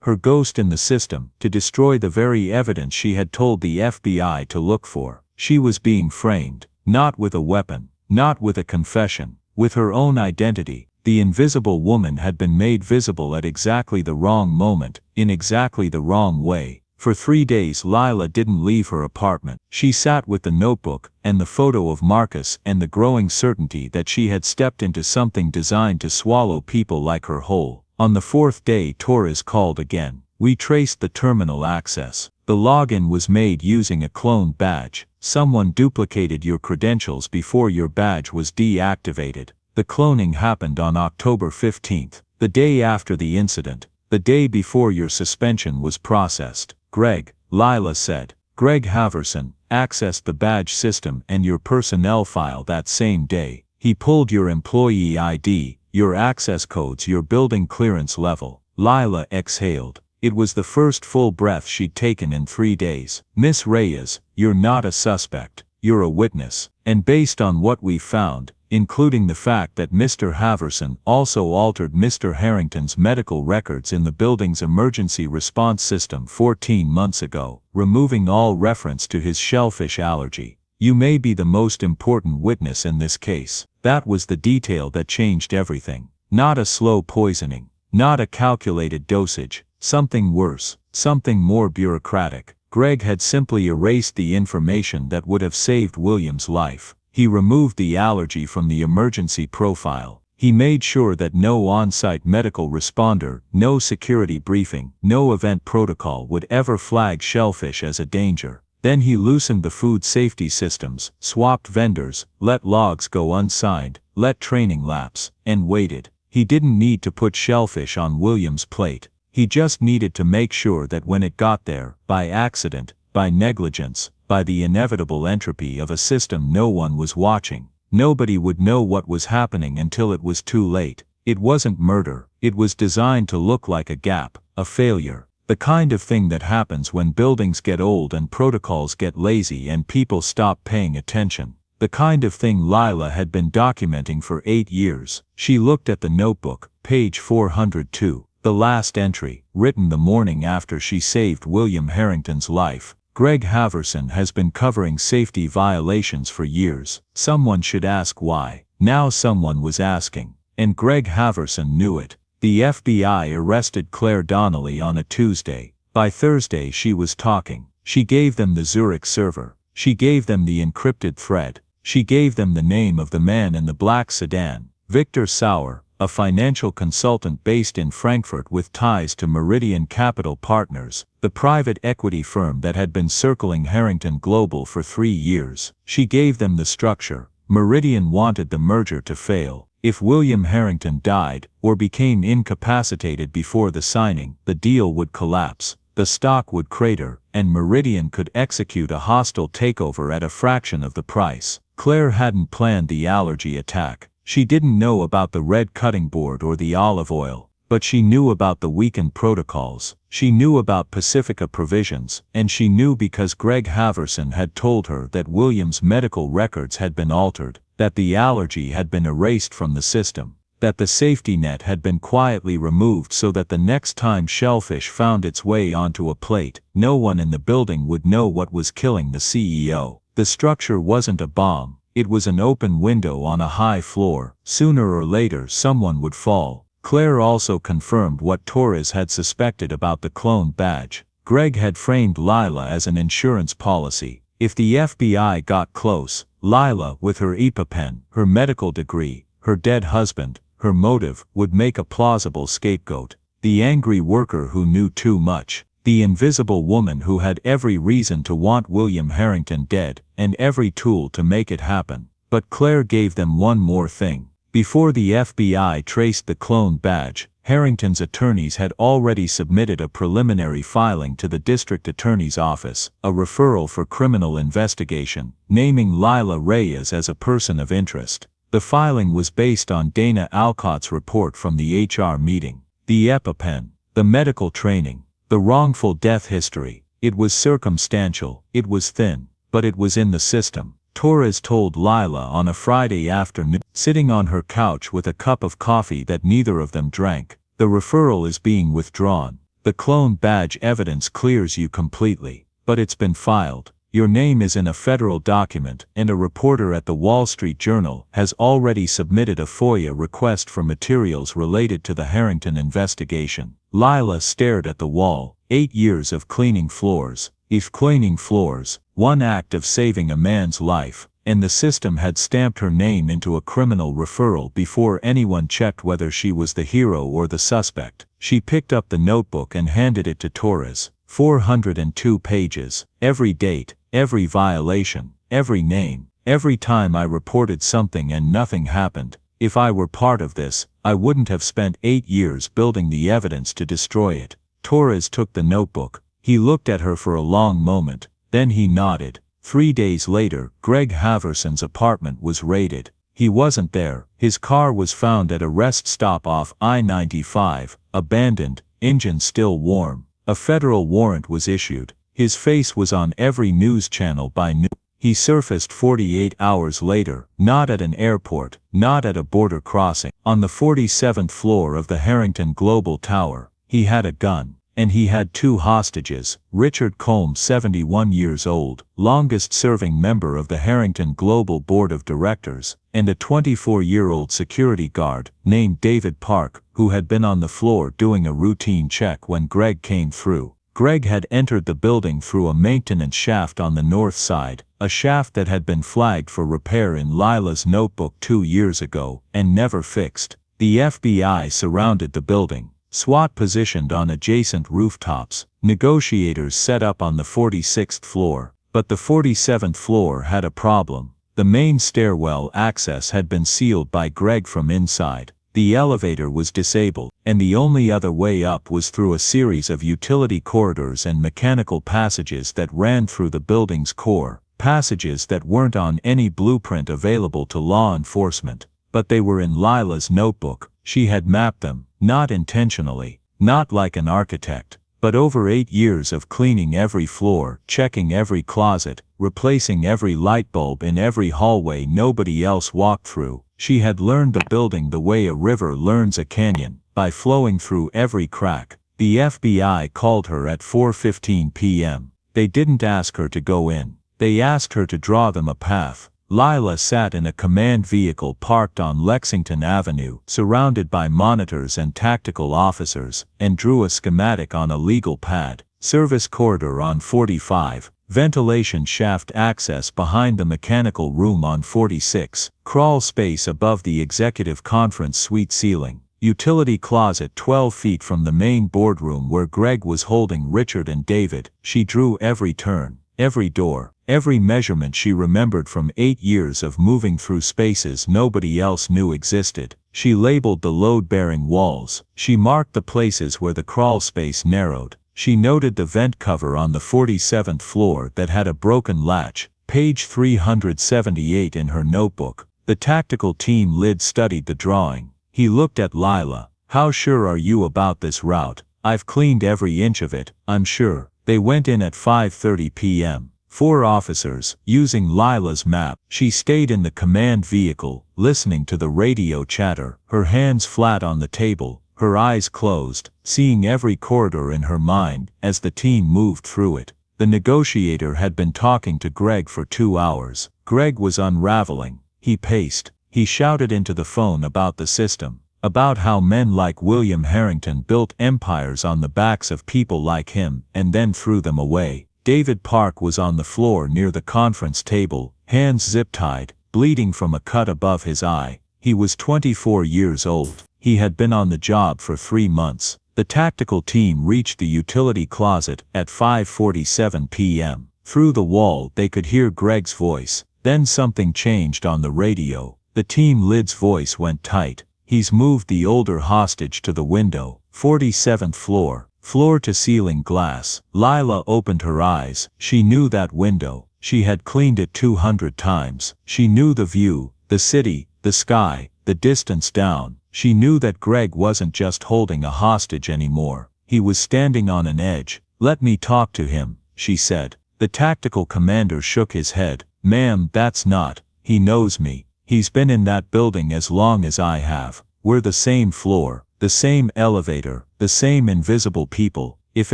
her ghost in the system, to destroy the very evidence she had told the FBI to look for. She was being framed, not with a weapon, not with a confession, with her own identity. The invisible woman had been made visible at exactly the wrong moment, in exactly the wrong way. For 3 days Lila didn't leave her apartment. She sat with the notebook, and the photo of Marcus, and the growing certainty that she had stepped into something designed to swallow people like her whole. On the 4th day Torres called again. We traced the terminal access. The login was made using a cloned badge. Someone duplicated your credentials before your badge was deactivated. The cloning happened on October 15th, the day after the incident, the day before your suspension was processed. Greg, Lila said. Greg Haverson accessed the badge system and your personnel file that same day. He pulled your employee ID, your access codes, your building clearance level. Lila exhaled. It was the first full breath she'd taken in 3 days. Miss Reyes, you're not a suspect. You're a witness. And based on what we found, including the fact that Mr. Haverson also altered Mr. Harrington's medical records in the building's emergency response system 14 months ago, removing all reference to his shellfish allergy, you may be the most important witness in this case. That was the detail that changed everything. Not a slow poisoning, not a calculated dosage, something worse, something more bureaucratic. Greg had simply erased the information that would have saved William's life. He removed the allergy from the emergency profile. He made sure that no on-site medical responder, no security briefing, no event protocol would ever flag shellfish as a danger. Then he loosened the food safety systems, swapped vendors, let logs go unsigned, let training lapse, and waited. He didn't need to put shellfish on William's plate. He just needed to make sure that when it got there, by accident, by negligence, by the inevitable entropy of a system no one was watching, nobody would know what was happening until it was too late. It wasn't murder. It was designed to look like a gap, a failure. The kind of thing that happens when buildings get old and protocols get lazy and people stop paying attention. The kind of thing Lila had been documenting for 8 years. She looked at the notebook, page 402. The last entry, written the morning after she saved William Harrington's life. Greg Haverson has been covering safety violations for years. Someone should ask why. Now someone was asking. And Greg Haverson knew it. The FBI arrested Claire Donnelly on a Tuesday. By Thursday she was talking. She gave them the Zurich server. She gave them the encrypted thread. She gave them the name of the man in the black sedan, Victor Sauer, a financial consultant based in Frankfurt with ties to Meridian Capital Partners, the private equity firm that had been circling Harrington Global for 3 years. She gave them the structure. Meridian wanted the merger to fail. If William Harrington died, or became incapacitated before the signing, the deal would collapse, the stock would crater, and Meridian could execute a hostile takeover at a fraction of the price. Claire hadn't planned the allergy attack. She didn't know about the red cutting board or the olive oil, but she knew about the weakened protocols. She knew about Pacifica provisions, and she knew because Greg Haverson had told her that William's medical records had been altered, that the allergy had been erased from the system, that the safety net had been quietly removed so that the next time shellfish found its way onto a plate, no one in the building would know what was killing the CEO. The structure wasn't a bomb. It was an open window on a high floor. Sooner or later someone would fall. Claire also confirmed what Torres had suspected about the clone badge. Greg had framed Lila as an insurance policy. If the FBI got close, Lila, with her EpiPen, her medical degree, her dead husband, Her motive would make a plausible scapegoat. The angry worker who knew too much. The invisible woman who had every reason to want William Harrington dead, and every tool to make it happen. But Claire gave them one more thing. Before the FBI traced the clone badge, Harrington's attorneys had already submitted a preliminary filing to the district attorney's office, a referral for criminal investigation, naming Lila Reyes as a person of interest. The filing was based on Dana Alcott's report from the HR meeting. The EpiPen, the medical training, the wrongful death history. It was circumstantial, it was thin, but it was in the system. Torres told Lila on a Friday afternoon, sitting on her couch with a cup of coffee that neither of them drank. The referral is being withdrawn. The clone badge evidence clears you completely, but it's been filed. Your name is in a federal document, and a reporter at the Wall Street Journal has already submitted a FOIA request for materials related to the Harrington investigation. Lila stared at the wall. 8 years of cleaning floors. If cleaning floors, one act of saving a man's life, and the system had stamped her name into a criminal referral before anyone checked whether she was the hero or the suspect. She picked up the notebook and handed it to Torres. 402 pages. Every date, every violation, every name, every time I reported something and nothing happened. If I were part of this, I wouldn't have spent 8 years building the evidence to destroy it. Torres took the notebook. He looked at her for a long moment, then he nodded. 3 days later, Greg Haverson's apartment was raided. He wasn't there. His car was found at a rest stop off I-95, abandoned, engine still warm. A federal warrant was issued. His face was on every news channel by noon. He surfaced 48 hours later, not at an airport, not at a border crossing. On the 47th floor of the Harrington Global Tower, he had a gun. And he had 2 hostages, Richard Combs, 71 years old, longest-serving member of the Harrington Global Board of Directors, and a 24-year-old security guard, named David Park, who had been on the floor doing a routine check when Greg came through. Greg had entered the building through a maintenance shaft on the north side, a shaft that had been flagged for repair in Lila's notebook 2 years ago, and never fixed. The FBI surrounded the building. SWAT positioned on adjacent rooftops, negotiators set up on the 46th floor, but the 47th floor had a problem. The main stairwell access had been sealed by Greg from inside. The elevator was disabled, and the only other way up was through a series of utility corridors and mechanical passages that ran through the building's core, passages that weren't on any blueprint available to law enforcement, but they were in Lila's notebook. She had mapped them. Not intentionally, not like an architect, but over 8 years of cleaning every floor, checking every closet, replacing every light bulb in every hallway nobody else walked through. She had learned the building the way a river learns a canyon, by flowing through every crack. The FBI called her at 4:15 p.m. They didn't ask her to go in. They asked her to draw them a path. Lila sat in a command vehicle parked on Lexington Avenue, surrounded by monitors and tactical officers, and drew a schematic on a legal pad. Service corridor on 45, ventilation shaft access behind the mechanical room on 46, crawl space above the executive conference suite ceiling, utility closet 12 feet from the main boardroom where Greg was holding Richard and David. She drew every turn, every door. Every measurement she remembered from 8 years of moving through spaces nobody else knew existed. She labeled the load-bearing walls. She marked the places where the crawl space narrowed. She noted the vent cover on the 47th floor that had a broken latch. Page 378 in her notebook. The tactical team lead studied the drawing. He looked at Lila. How sure are you about this route? I've cleaned every inch of it, I'm sure. They went in at 5:30 p.m. 4 officers, using Lila's map. She stayed in the command vehicle, listening to the radio chatter, her hands flat on the table, her eyes closed, seeing every corridor in her mind as the team moved through it. The negotiator had been talking to Greg for 2 hours. Greg was unraveling. He paced. He shouted into the phone about the system, about how men like William Harrington built empires on the backs of people like him and then threw them away. David Park was on the floor near the conference table, hands zip-tied, bleeding from a cut above his eye. He was 24 years old. He had been on the job for 3 months. The tactical team reached the utility closet at 5:47 p.m. Through the wall they could hear Greg's voice. Then something changed on the radio. The team lead's voice went tight. He's moved the older hostage to the window. 47th floor. Floor-to-ceiling glass. Lila opened her eyes. She knew that window. She had cleaned it 200 times. She knew the view, the city, the sky, the distance down. She knew that Greg wasn't just holding a hostage anymore. He was standing on an edge. "Let me talk to him," she said. The tactical commander shook his head. "Ma'am, that's not. He knows me. He's been in that building as long as I have. We're the same floor, the same elevator, the same invisible people. If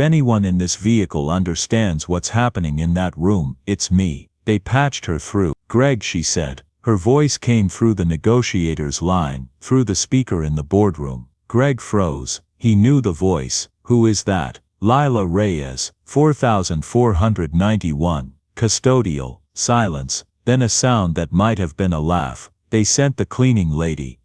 anyone in this vehicle understands what's happening in that room, it's me." They patched her through. "Greg," she said. Her voice came through the negotiator's line, through the speaker in the boardroom. Greg froze. He knew the voice. "Who is that?" "Lila Reyes, 4491. Custodial." Silence, then a sound that might have been a laugh. "They sent the cleaning lady."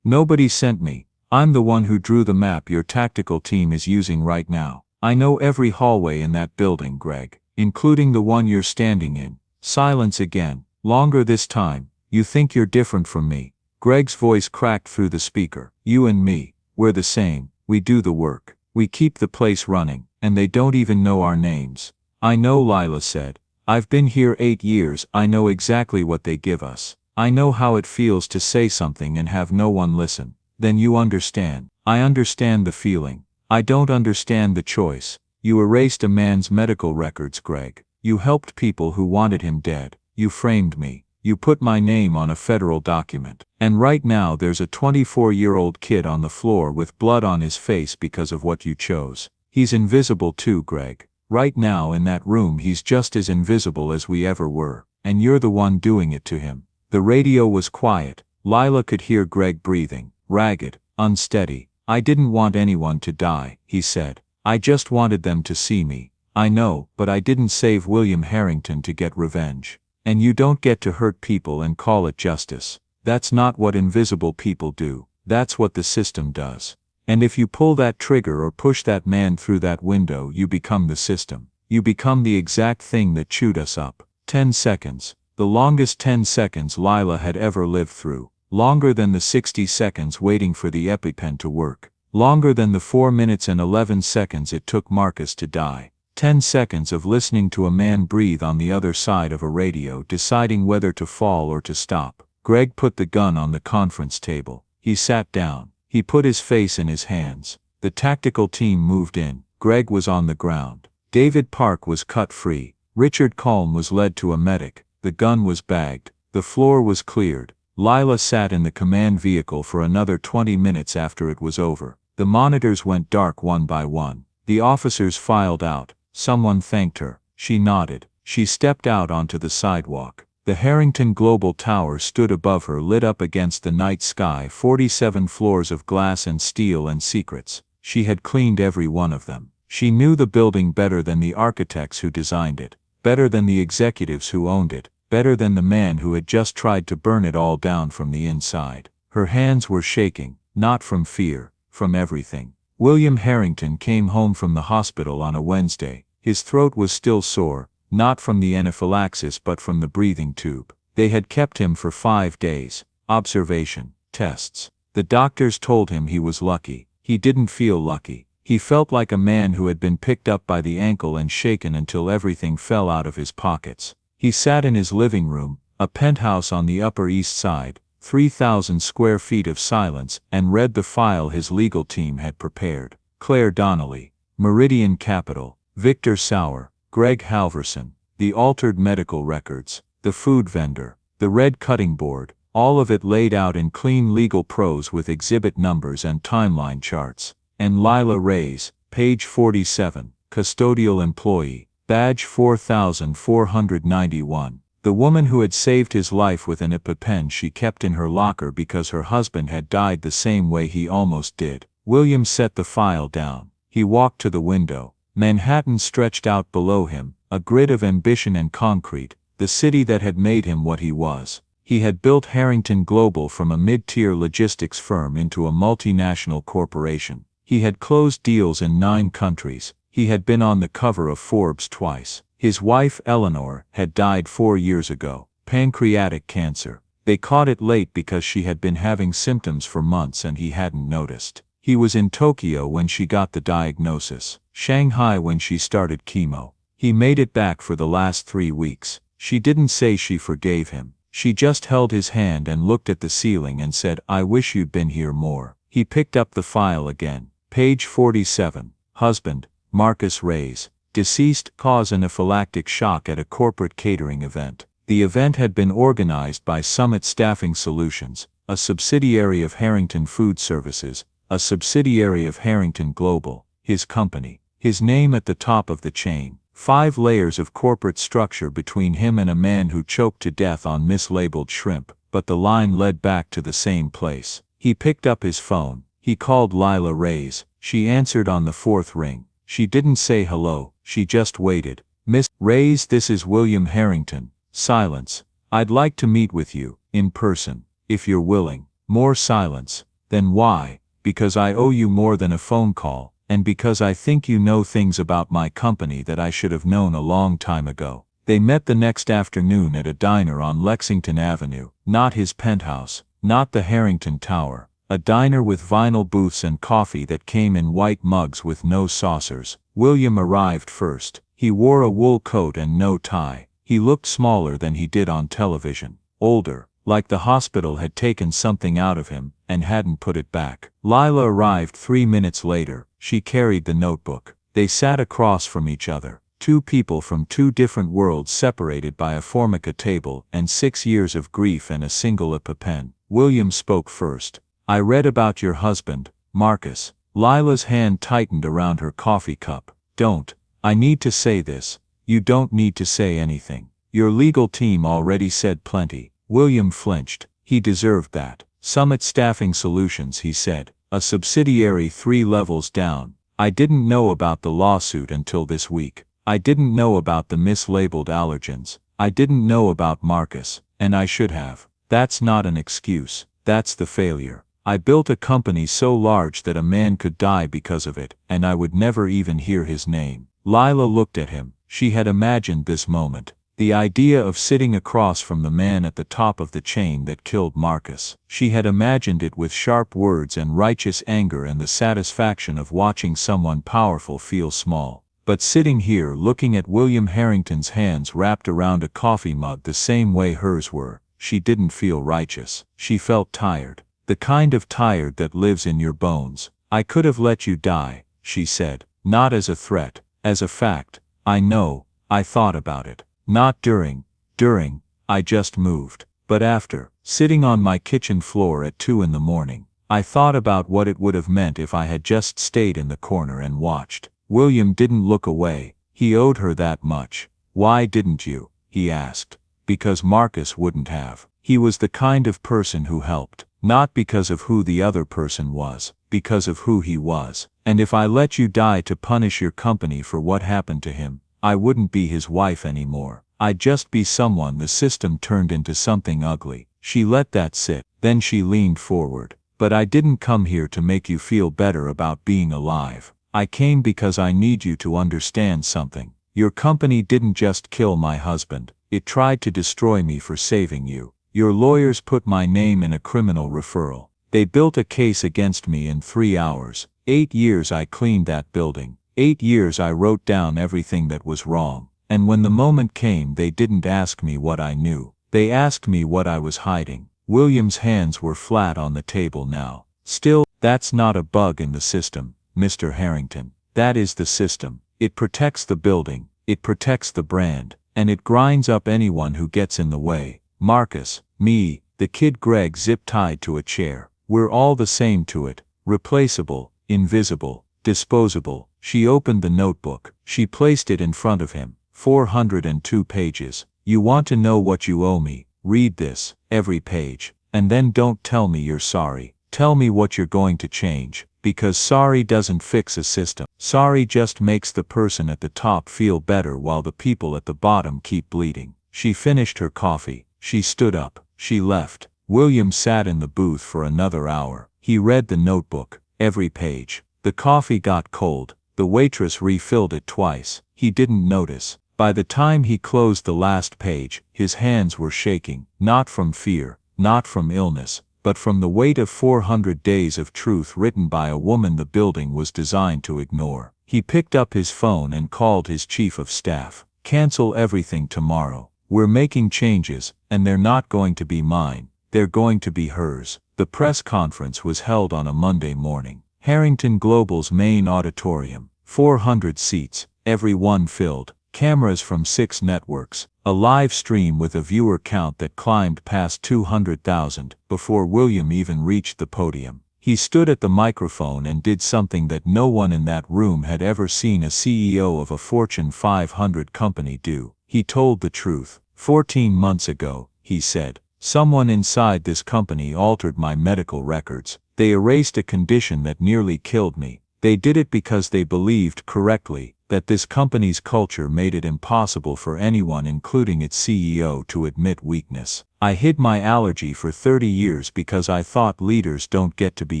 "Nobody sent me. I'm the one who drew the map your tactical team is using right now. I know every hallway in that building, Greg, including the one you're standing in." Silence again, longer this time. "You think you're different from me." Greg's voice cracked through the speaker. "You and me, we're the same. We do the work. We keep the place running, and they don't even know our names." "I know," Lila said. "I've been here 8 years. I know exactly what they give us. I know how it feels to say something and have no one listen." "Then you understand." "I understand the feeling. I don't understand the choice. You erased a man's medical records, Greg. You helped people who wanted him dead. You framed me. You put my name on a federal document. And right now there's a 24-year-old kid on the floor with blood on his face because of what you chose. He's invisible too, Greg. Right now in that room he's just as invisible as we ever were. And you're the one doing it to him." The radio was quiet. Lila could hear Greg breathing, ragged, unsteady. "I didn't want anyone to die," he said. "I just wanted them to see me. I know, but I didn't save William Harrington to get revenge. And you don't get to hurt people and call it justice. That's not what invisible people do. That's what the system does. And if you pull that trigger or push that man through that window, you become the system. You become the exact thing that chewed us up." 10 seconds. The longest 10 seconds Lila had ever lived through. Longer than the 60 seconds waiting for the EpiPen to work. Longer than the 4 minutes and 11 seconds it took Marcus to die. 10 seconds of listening to a man breathe on the other side of a radio, deciding whether to fall or to stop. Greg put the gun on the conference table. He sat down. He put his face in his hands. The tactical team moved in. Greg was on the ground. David Park was cut free. Richard Culm was led to a medic. The gun was bagged. The floor was cleared. Lila sat in the command vehicle for another 20 minutes after it was over. The monitors went dark one by one. The officers filed out. Someone thanked her. She nodded. She stepped out onto the sidewalk. The Harrington Global Tower stood above her, lit up against the night sky, 47 floors of glass and steel and secrets. She had cleaned every one of them. She knew the building better than the architects who designed it, better than the executives who owned it, better than the man who had just tried to burn it all down from the inside. Her hands were shaking, not from fear, from everything. William Harrington came home from the hospital on a Wednesday. His throat was still sore, not from the anaphylaxis but from the breathing tube. They had kept him for 5 days. Observation, tests. The doctors told him he was lucky. He didn't feel lucky. He felt like a man who had been picked up by the ankle and shaken until everything fell out of his pockets. He sat in his living room, a penthouse on the Upper East Side, 3,000 square feet of silence, and read the file his legal team had prepared. Claire Donnelly, Meridian Capital, Victor Sauer, Greg Halverson, the altered medical records, the food vendor, the red cutting board, all of it laid out in clean legal prose with exhibit numbers and timeline charts. And Lila Reyes, page 47, custodial employee, badge 4491. The woman who had saved his life with an EpiPen she kept in her locker because her husband had died the same way he almost did. William set the file down. He walked to the window. Manhattan stretched out below him, a grid of ambition and concrete, the city that had made him what he was. He had built Harrington Global from a mid-tier logistics firm into a multinational corporation. He had closed deals in 9 countries. He had been on the cover of Forbes twice. His wife, Eleanor, had died 4 years ago. Pancreatic cancer. They caught it late because she had been having symptoms for months and he hadn't noticed. He was in Tokyo when she got the diagnosis, Shanghai when she started chemo. He made it back for the last 3 weeks. She didn't say she forgave him. She just held his hand and looked at the ceiling and said, "I wish you'd been here more." He picked up the file again. Page 47. Husband, Marcus Reyes. Deceased, cause anaphylactic shock at a corporate catering event. The event had been organized by Summit Staffing Solutions, a subsidiary of Harrington Food Services, a subsidiary of Harrington Global, his company. His name at the top of the chain. 5 layers of corporate structure between him and a man who choked to death on mislabeled shrimp, but the line led back to the same place. He picked up his phone. He called Lila Reyes. She answered on the 4th ring. She didn't say hello, she just waited. "Miss Reyes, this is William Harrington." Silence. "I'd like to meet with you, in person, if you're willing." More silence. "Then why?" "Because I owe you more than a phone call, and because I think you know things about my company that I should have known a long time ago." They met the next afternoon at a diner on Lexington Avenue, not his penthouse, not the Harrington Tower. A diner with vinyl booths and coffee that came in white mugs with no saucers. William arrived first. He wore a wool coat and no tie. He looked smaller than he did on television. Older, like the hospital had taken something out of him and hadn't put it back. Lila arrived 3 minutes later. She carried the notebook. They sat across from each other. 2 people from 2 different worlds separated by a formica table and 6 years of grief and a single EpiPen. William spoke first. "I read about your husband, Marcus." Lila's hand tightened around her coffee cup. "Don't. I need to say this." "You don't need to say anything. Your legal team already said plenty." William flinched. He deserved that. "Summit Staffing Solutions," he said, "a subsidiary 3 levels down. I didn't know about the lawsuit until this week. I didn't know about the mislabeled allergens. I didn't know about Marcus, and I should have. That's not an excuse. That's the failure. I built a company so large that a man could die because of it, and I would never even hear his name." Lila looked at him. She had imagined this moment. The idea of sitting across from the man at the top of the chain that killed Marcus. She had imagined it with sharp words and righteous anger and the satisfaction of watching someone powerful feel small. But sitting here looking at William Harrington's hands wrapped around a coffee mug the same way hers were, she didn't feel righteous. She felt tired. The kind of tired that lives in your bones. "I could have let you die," she said. "Not as a threat, as a fact. I know, I thought about it. Not during, I just moved. But after, sitting on my kitchen floor at 2 in the morning, I thought about what it would have meant if I had just stayed in the corner and watched." William didn't look away. He owed her that much. "Why didn't you?" he asked. "Because Marcus wouldn't have. He was the kind of person who helped. Not because of who the other person was, because of who he was. And if I let you die to punish your company for what happened to him, I wouldn't be his wife anymore. I'd just be someone the system turned into something ugly." She let that sit. Then she leaned forward. "But I didn't come here to make you feel better about being alive. I came because I need you to understand something. Your company didn't just kill my husband. It tried to destroy me for saving you. Your lawyers put my name in a criminal referral. They built a case against me in 3 hours. 8 years I cleaned that building. 8 years I wrote down everything that was wrong. And when the moment came, they didn't ask me what I knew. They asked me what I was hiding." William's hands were flat on the table now. "Still, that's not a bug in the system, Mr. Harrington. That is the system. It protects the building, it protects the brand, and it grinds up anyone who gets in the way. Marcus, me, the kid Greg zip-tied to a chair. We're all the same to it. Replaceable, invisible, disposable." She opened the notebook. She placed it in front of him. 402 pages. "You want to know what you owe me? Read this, every page. And then don't tell me you're sorry. Tell me what you're going to change. Because sorry doesn't fix a system. Sorry just makes the person at the top feel better while the people at the bottom keep bleeding." She finished her coffee. She stood up. she left. William sat in the booth for another hour. He read the notebook, every page. The coffee got cold. The waitress refilled it twice. He didn't notice. By the time he closed the last page, his hands were shaking, not from fear, not from illness, but from the weight of 400 days of truth written by a woman the building was designed to ignore. He picked up his phone and called his chief of staff. "Cancel everything tomorrow. We're making changes, and they're not going to be mine. They're going to be hers." The press conference was held on a Monday morning. Harrington Global's main auditorium. 400 seats, every one filled. Cameras from 6 networks. A live stream with a viewer count that climbed past 200,000 before William even reached the podium. He stood at the microphone and did something that no one in that room had ever seen a CEO of a Fortune 500 company do. He told the truth. 14 months ago, he said, someone inside this company altered my medical records. They erased a condition that nearly killed me. They did it because they believed correctly that this company's culture made it impossible for anyone, including its CEO, to admit weakness. I hid my allergy for 30 years because I thought leaders don't get to be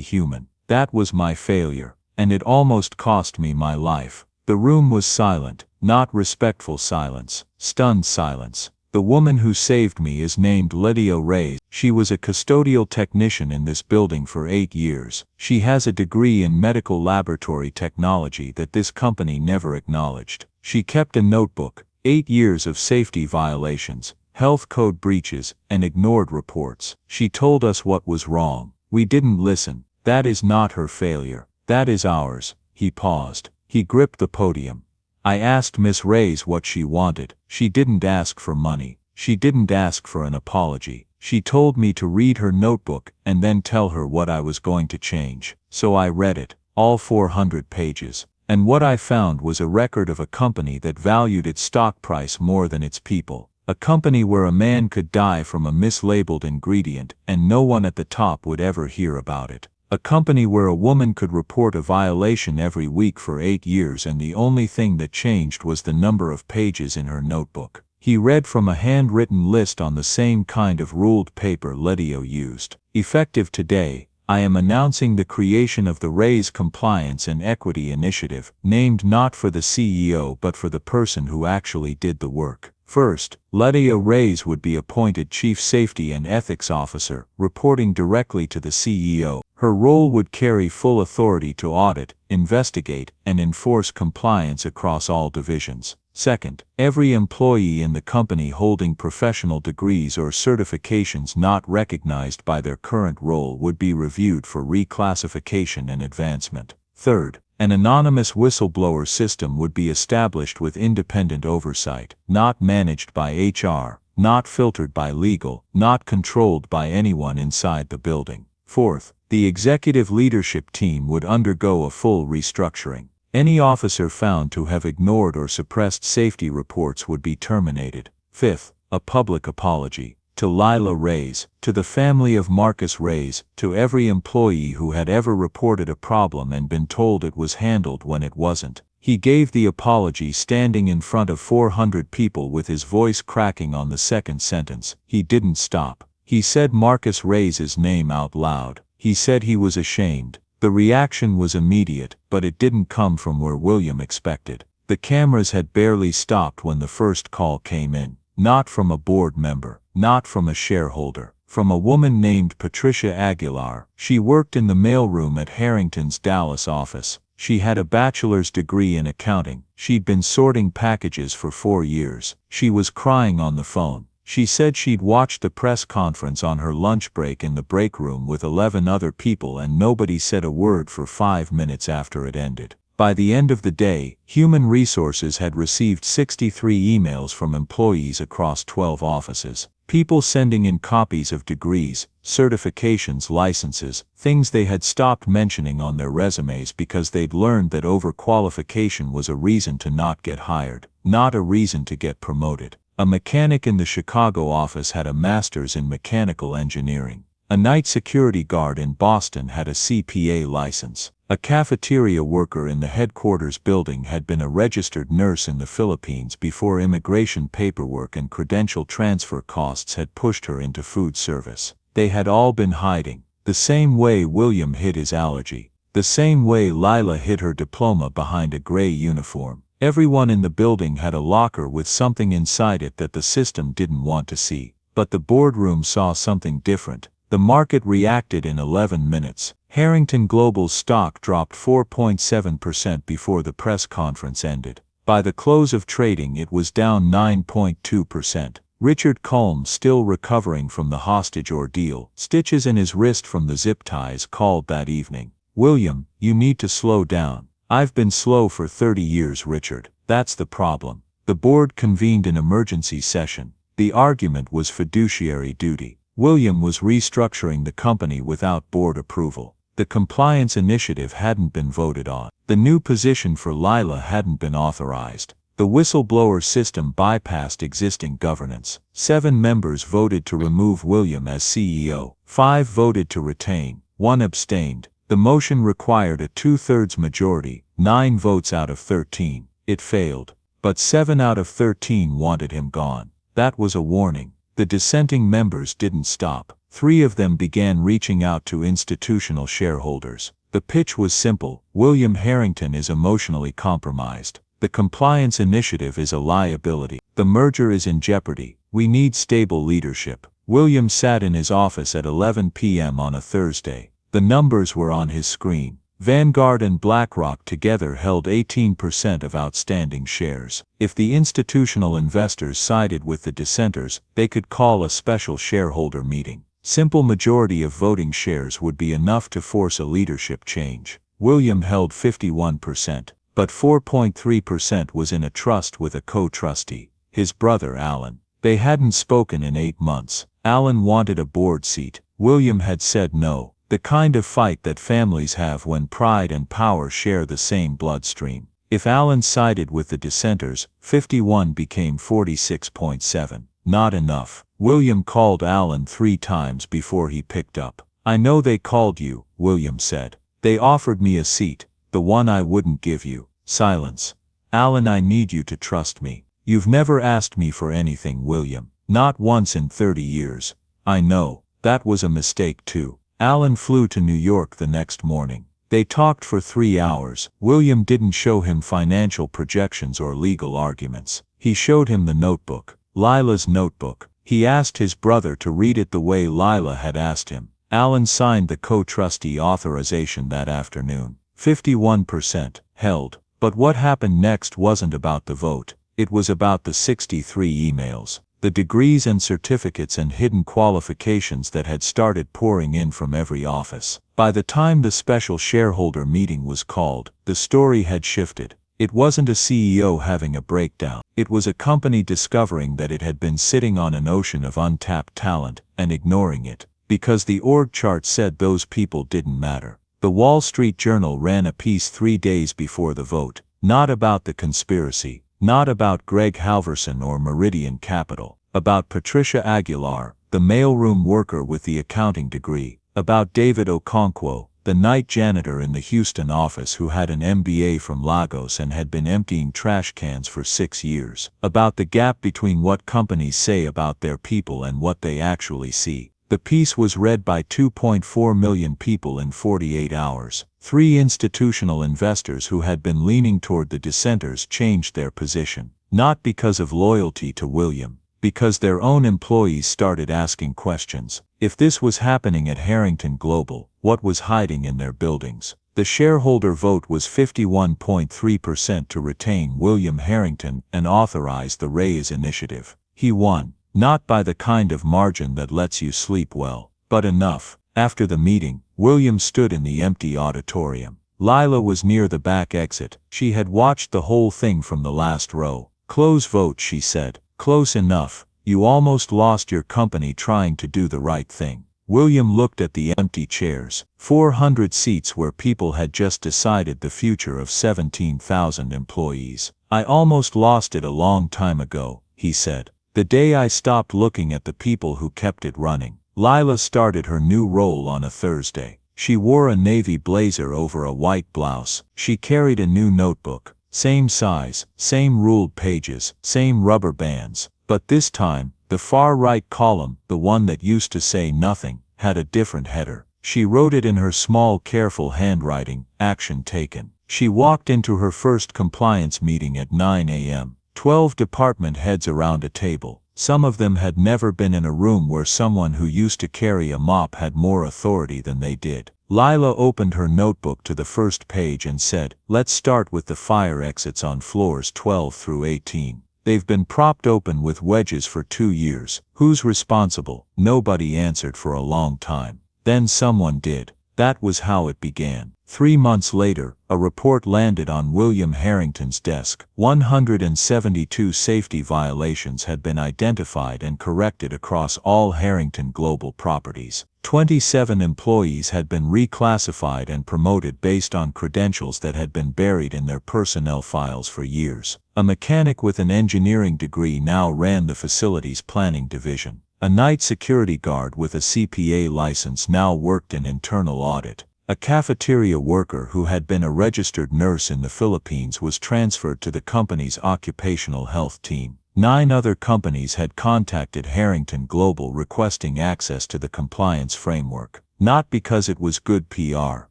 human. That was my failure, and it almost cost me my life. The room was silent, not respectful silence, stunned silence. The woman who saved me is named Lydia Reyes. She was a custodial technician in this building for 8 years. She has a degree in medical laboratory technology that this company never acknowledged. She kept a notebook, 8 years of safety violations, health code breaches, and ignored reports. She told us what was wrong. We didn't listen. That is not her failure. That is ours. He paused. He gripped the podium. I asked Miss Reyes what she wanted. She didn't ask for money. She didn't ask for an apology. She told me to read her notebook and then tell her what I was going to change. So I read it, all 400 pages. And what I found was a record of a company that valued its stock price more than its people. A company where a man could die from a mislabeled ingredient and no one at the top would ever hear about it. A company where a woman could report a violation every week for 8 years and the only thing that changed was the number of pages in her notebook. He read from a handwritten list on the same kind of ruled paper Lydia used. Effective today, I am announcing the creation of the Reyes Compliance and Equity Initiative, named not for the CEO but for the person who actually did the work. First, Lydia Reyes would be appointed Chief Safety and Ethics Officer, reporting directly to the CEO. Her role would carry full authority to audit, investigate, and enforce compliance across all divisions. Second, every employee in the company holding professional degrees or certifications not recognized by their current role would be reviewed for reclassification and advancement. Third, an anonymous whistleblower system would be established with independent oversight, not managed by HR, not filtered by legal, not controlled by anyone inside the building. Fourth, the executive leadership team would undergo a full restructuring. Any officer found to have ignored or suppressed safety reports would be terminated. Fifth, a public apology. To Lila Reyes, to the family of Marcus Reyes, to every employee who had ever reported a problem and been told it was handled when it wasn't. He gave the apology standing in front of 400 people with his voice cracking on the second sentence. He didn't stop. He said Marcus Reyes' name out loud. He said he was ashamed. The reaction was immediate, but it didn't come from where William expected. The cameras had barely stopped when the first call came in. Not from a board member, not from a shareholder, from a woman named Patricia Aguilar. She worked in the mailroom at Harrington's Dallas office. She had a bachelor's degree in accounting. She'd been sorting packages for 4 years. She was crying on the phone. She said she'd watched the press conference on her lunch break in the break room with 11 other people and nobody said a word for 5 minutes after it ended. By the end of the day, Human Resources had received 63 emails from employees across 12 offices. People sending in copies of degrees, certifications, licenses, things they had stopped mentioning on their resumes because they'd learned that overqualification was a reason to not get hired, not a reason to get promoted. A mechanic in the Chicago office had a master's in mechanical engineering. A night security guard in Boston had a CPA license. A cafeteria worker in the headquarters building had been a registered nurse in the Philippines before immigration paperwork and credential transfer costs had pushed her into food service. They had all been hiding, the same way William hid his allergy, the same way Lila hid her diploma behind a gray uniform. Everyone in the building had a locker with something inside it that the system didn't want to see. But the boardroom saw something different. The market reacted in 11 minutes. Harrington Global's stock dropped 4.7% before the press conference ended. By the close of trading it was down 9.2%. Richard Culm, still recovering from the hostage ordeal, stitches in his wrist from the zip ties, called that evening. "William, you need to slow down." "I've been slow for 30 years, Richard. That's the problem." The board convened an emergency session. The argument was fiduciary duty. William was restructuring the company without board approval. The compliance initiative hadn't been voted on. The new position for Lila hadn't been authorized. The whistleblower system bypassed existing governance. 7 members voted to remove William as CEO. 5 voted to retain. 1 abstained. The motion required a 2/3 majority, 9 votes out of 13. It failed. But 7 out of 13 wanted him gone. That was a warning. The dissenting members didn't stop. 3 of them began reaching out to institutional shareholders. The pitch was simple: William Harrington is emotionally compromised. The compliance initiative is a liability. The merger is in jeopardy. We need stable leadership. William sat in his office at 11 p.m. on a Thursday. The numbers were on his screen. Vanguard and BlackRock together held 18% of outstanding shares. If the institutional investors sided with the dissenters, they could call a special shareholder meeting. Simple majority of voting shares would be enough to force a leadership change. William held 51%, but 4.3% was in a trust with a co-trustee, his brother Alan. They hadn't spoken in 8 months. Alan wanted a board seat. William had said no. The kind of fight that families have when pride and power share the same bloodstream. If Alan sided with the dissenters, 51 became 46.7. Not enough. William called Alan 3 times before he picked up. "I know they called you," William said. "They offered me a seat, the one I wouldn't give you." Silence. "Alan, I need you to trust me. You've never asked me for anything, William. Not once in 30 years. "I know. That was a mistake too." Alan flew to New York the next morning. They talked for 3 hours. William didn't show him financial projections or legal arguments. He showed him the notebook, Lila's notebook. He asked his brother to read it the way Lila had asked him. Alan signed the co-trustee authorization that afternoon. 51% held. But what happened next wasn't about the vote. It was about the 63 emails. The degrees and certificates and hidden qualifications that had started pouring in from every office. By the time the special shareholder meeting was called, the story had shifted. It wasn't a CEO having a breakdown. It was a company discovering that it had been sitting on an ocean of untapped talent and ignoring it, because the org chart said those people didn't matter. The Wall Street Journal ran a piece 3 days before the vote, not about the conspiracy, not about Greg Halverson or Meridian Capital, about Patricia Aguilar, the mailroom worker with the accounting degree, about David Okonkwo, the night janitor in the Houston office who had an MBA from Lagos and had been emptying trash cans for 6 years, about the gap between what companies say about their people and what they actually see. The piece was read by 2.4 million people in 48 hours. 3 institutional investors who had been leaning toward the dissenters changed their position, not because of loyalty to William, because their own employees started asking questions. If this was happening at Harrington Global, what was hiding in their buildings? The shareholder vote was 51.3% to retain William Harrington and authorize the Raise initiative. He won. Not by the kind of margin that lets you sleep well, but enough. After the meeting, William stood in the empty auditorium. Lila was near the back exit. She had watched the whole thing from the last row. "Close vote," she said. "Close enough. You almost lost your company trying to do the right thing." William looked at the empty chairs. 400 seats where people had just decided the future of 17,000 employees. "I almost lost it a long time ago," he said. "The day I stopped looking at the people who kept it running." Lila started her new role on a Thursday. She wore a navy blazer over a white blouse. She carried a new notebook. Same size, same ruled pages, same rubber bands. But this time, the far right column, the one that used to say nothing, had a different header. She wrote it in her small, careful handwriting, action taken. She walked into her first compliance meeting at 9 a.m. 12 department heads around a table. Some of them had never been in a room where someone who used to carry a mop had more authority than they did. Lila opened her notebook to the first page and said, "Let's start with the fire exits on floors 12 through 18. They've been propped open with wedges for 2 years. Who's responsible?" Nobody answered for a long time. Then someone did. That was how it began. 3 months later, a report landed on William Harrington's desk. 172 safety violations had been identified and corrected across all Harrington Global properties. 27 employees had been reclassified and promoted based on credentials that had been buried in their personnel files for years. A mechanic with an engineering degree now ran the facilities planning division. A night security guard with a CPA license now worked in internal audit. A cafeteria worker who had been a registered nurse in the Philippines was transferred to the company's occupational health team. 9 other companies had contacted Harrington Global requesting access to the compliance framework. Not because it was good PR,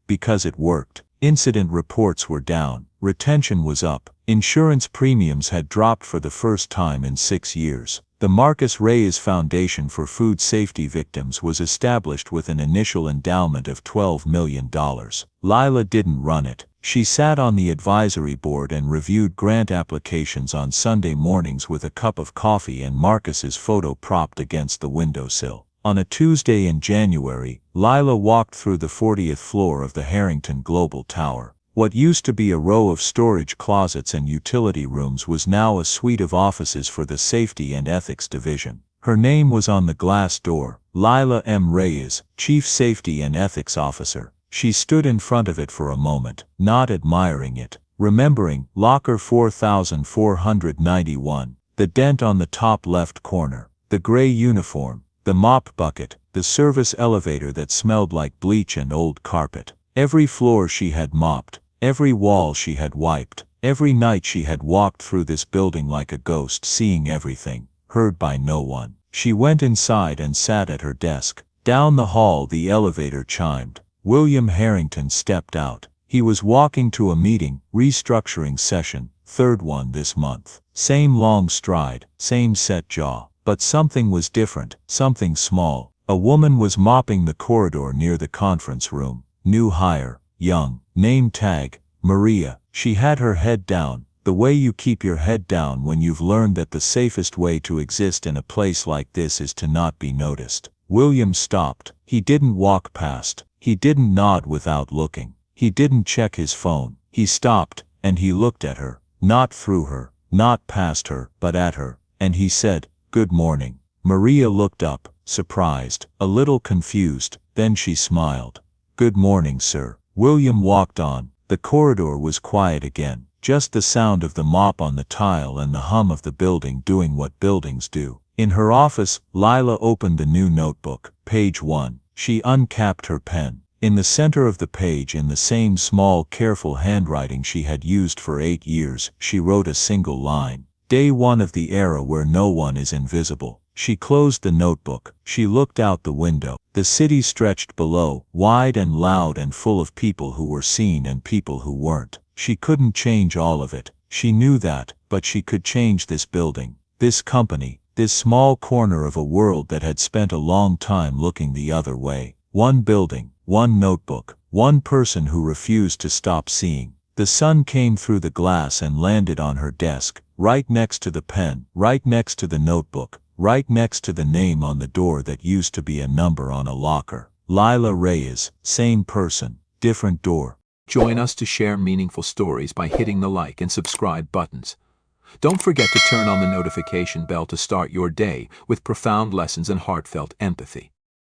because it worked. Incident reports were down, retention was up, insurance premiums had dropped for the first time in 6 years. The Marcus Reyes Foundation for Food Safety Victims was established with an initial endowment of $12 million. Lila didn't run it. She sat on the advisory board and reviewed grant applications on Sunday mornings with a cup of coffee and Marcus's photo propped against the windowsill. On a Tuesday in January, Lila walked through the 40th floor of the Harrington Global Tower. What used to be a row of storage closets and utility rooms was now a suite of offices for the Safety and Ethics Division. Her name was on the glass door, Lila M. Reyes, Chief Safety and Ethics Officer. She stood in front of it for a moment, not admiring it, remembering locker 4491, the dent on the top left corner, the gray uniform, the mop bucket, the service elevator that smelled like bleach and old carpet. Every floor she had mopped. Every wall she had wiped. Every night she had walked through this building like a ghost, seeing everything, heard by no one. She went inside and sat at her desk. Down the hall the elevator chimed. William Harrington stepped out. He was walking to a meeting, restructuring session, 3rd one this month. Same long stride, same set jaw. But something was different, something small. A woman was mopping the corridor near the conference room. New hire, young, name tag, Maria. She had her head down, the way you keep your head down when you've learned that the safest way to exist in a place like this is to not be noticed. William stopped. He didn't walk past. He didn't nod without looking. He didn't check his phone. He stopped, and he looked at her, not through her, not past her, but at her, and he said, "Good morning." Maria looked up, surprised, a little confused, then she smiled. "Good morning, sir." William walked on. The corridor was quiet again, just the sound of the mop on the tile and the hum of the building doing what buildings do. In her office, Lila opened the new notebook. Page 1. She uncapped her pen. In the center of the page, in the same small, careful handwriting she had used for 8 years, she wrote a single line. Day 1 of the era where no one is invisible. She closed the notebook. She looked out the window. The city stretched below, wide and loud and full of people who were seen and people who weren't. She couldn't change all of it. She knew that, but she could change this building, this company, this small corner of a world that had spent a long time looking the other way. One building, one notebook, one person who refused to stop seeing. The sun came through the glass and landed on her desk, right next to the pen, right next to the notebook, right next to the name on the door that used to be a number on a locker. Lila Reyes, same person, different door. Join us to share meaningful stories by hitting the like and subscribe buttons. Don't forget to turn on the notification bell to start your day with profound lessons and heartfelt empathy.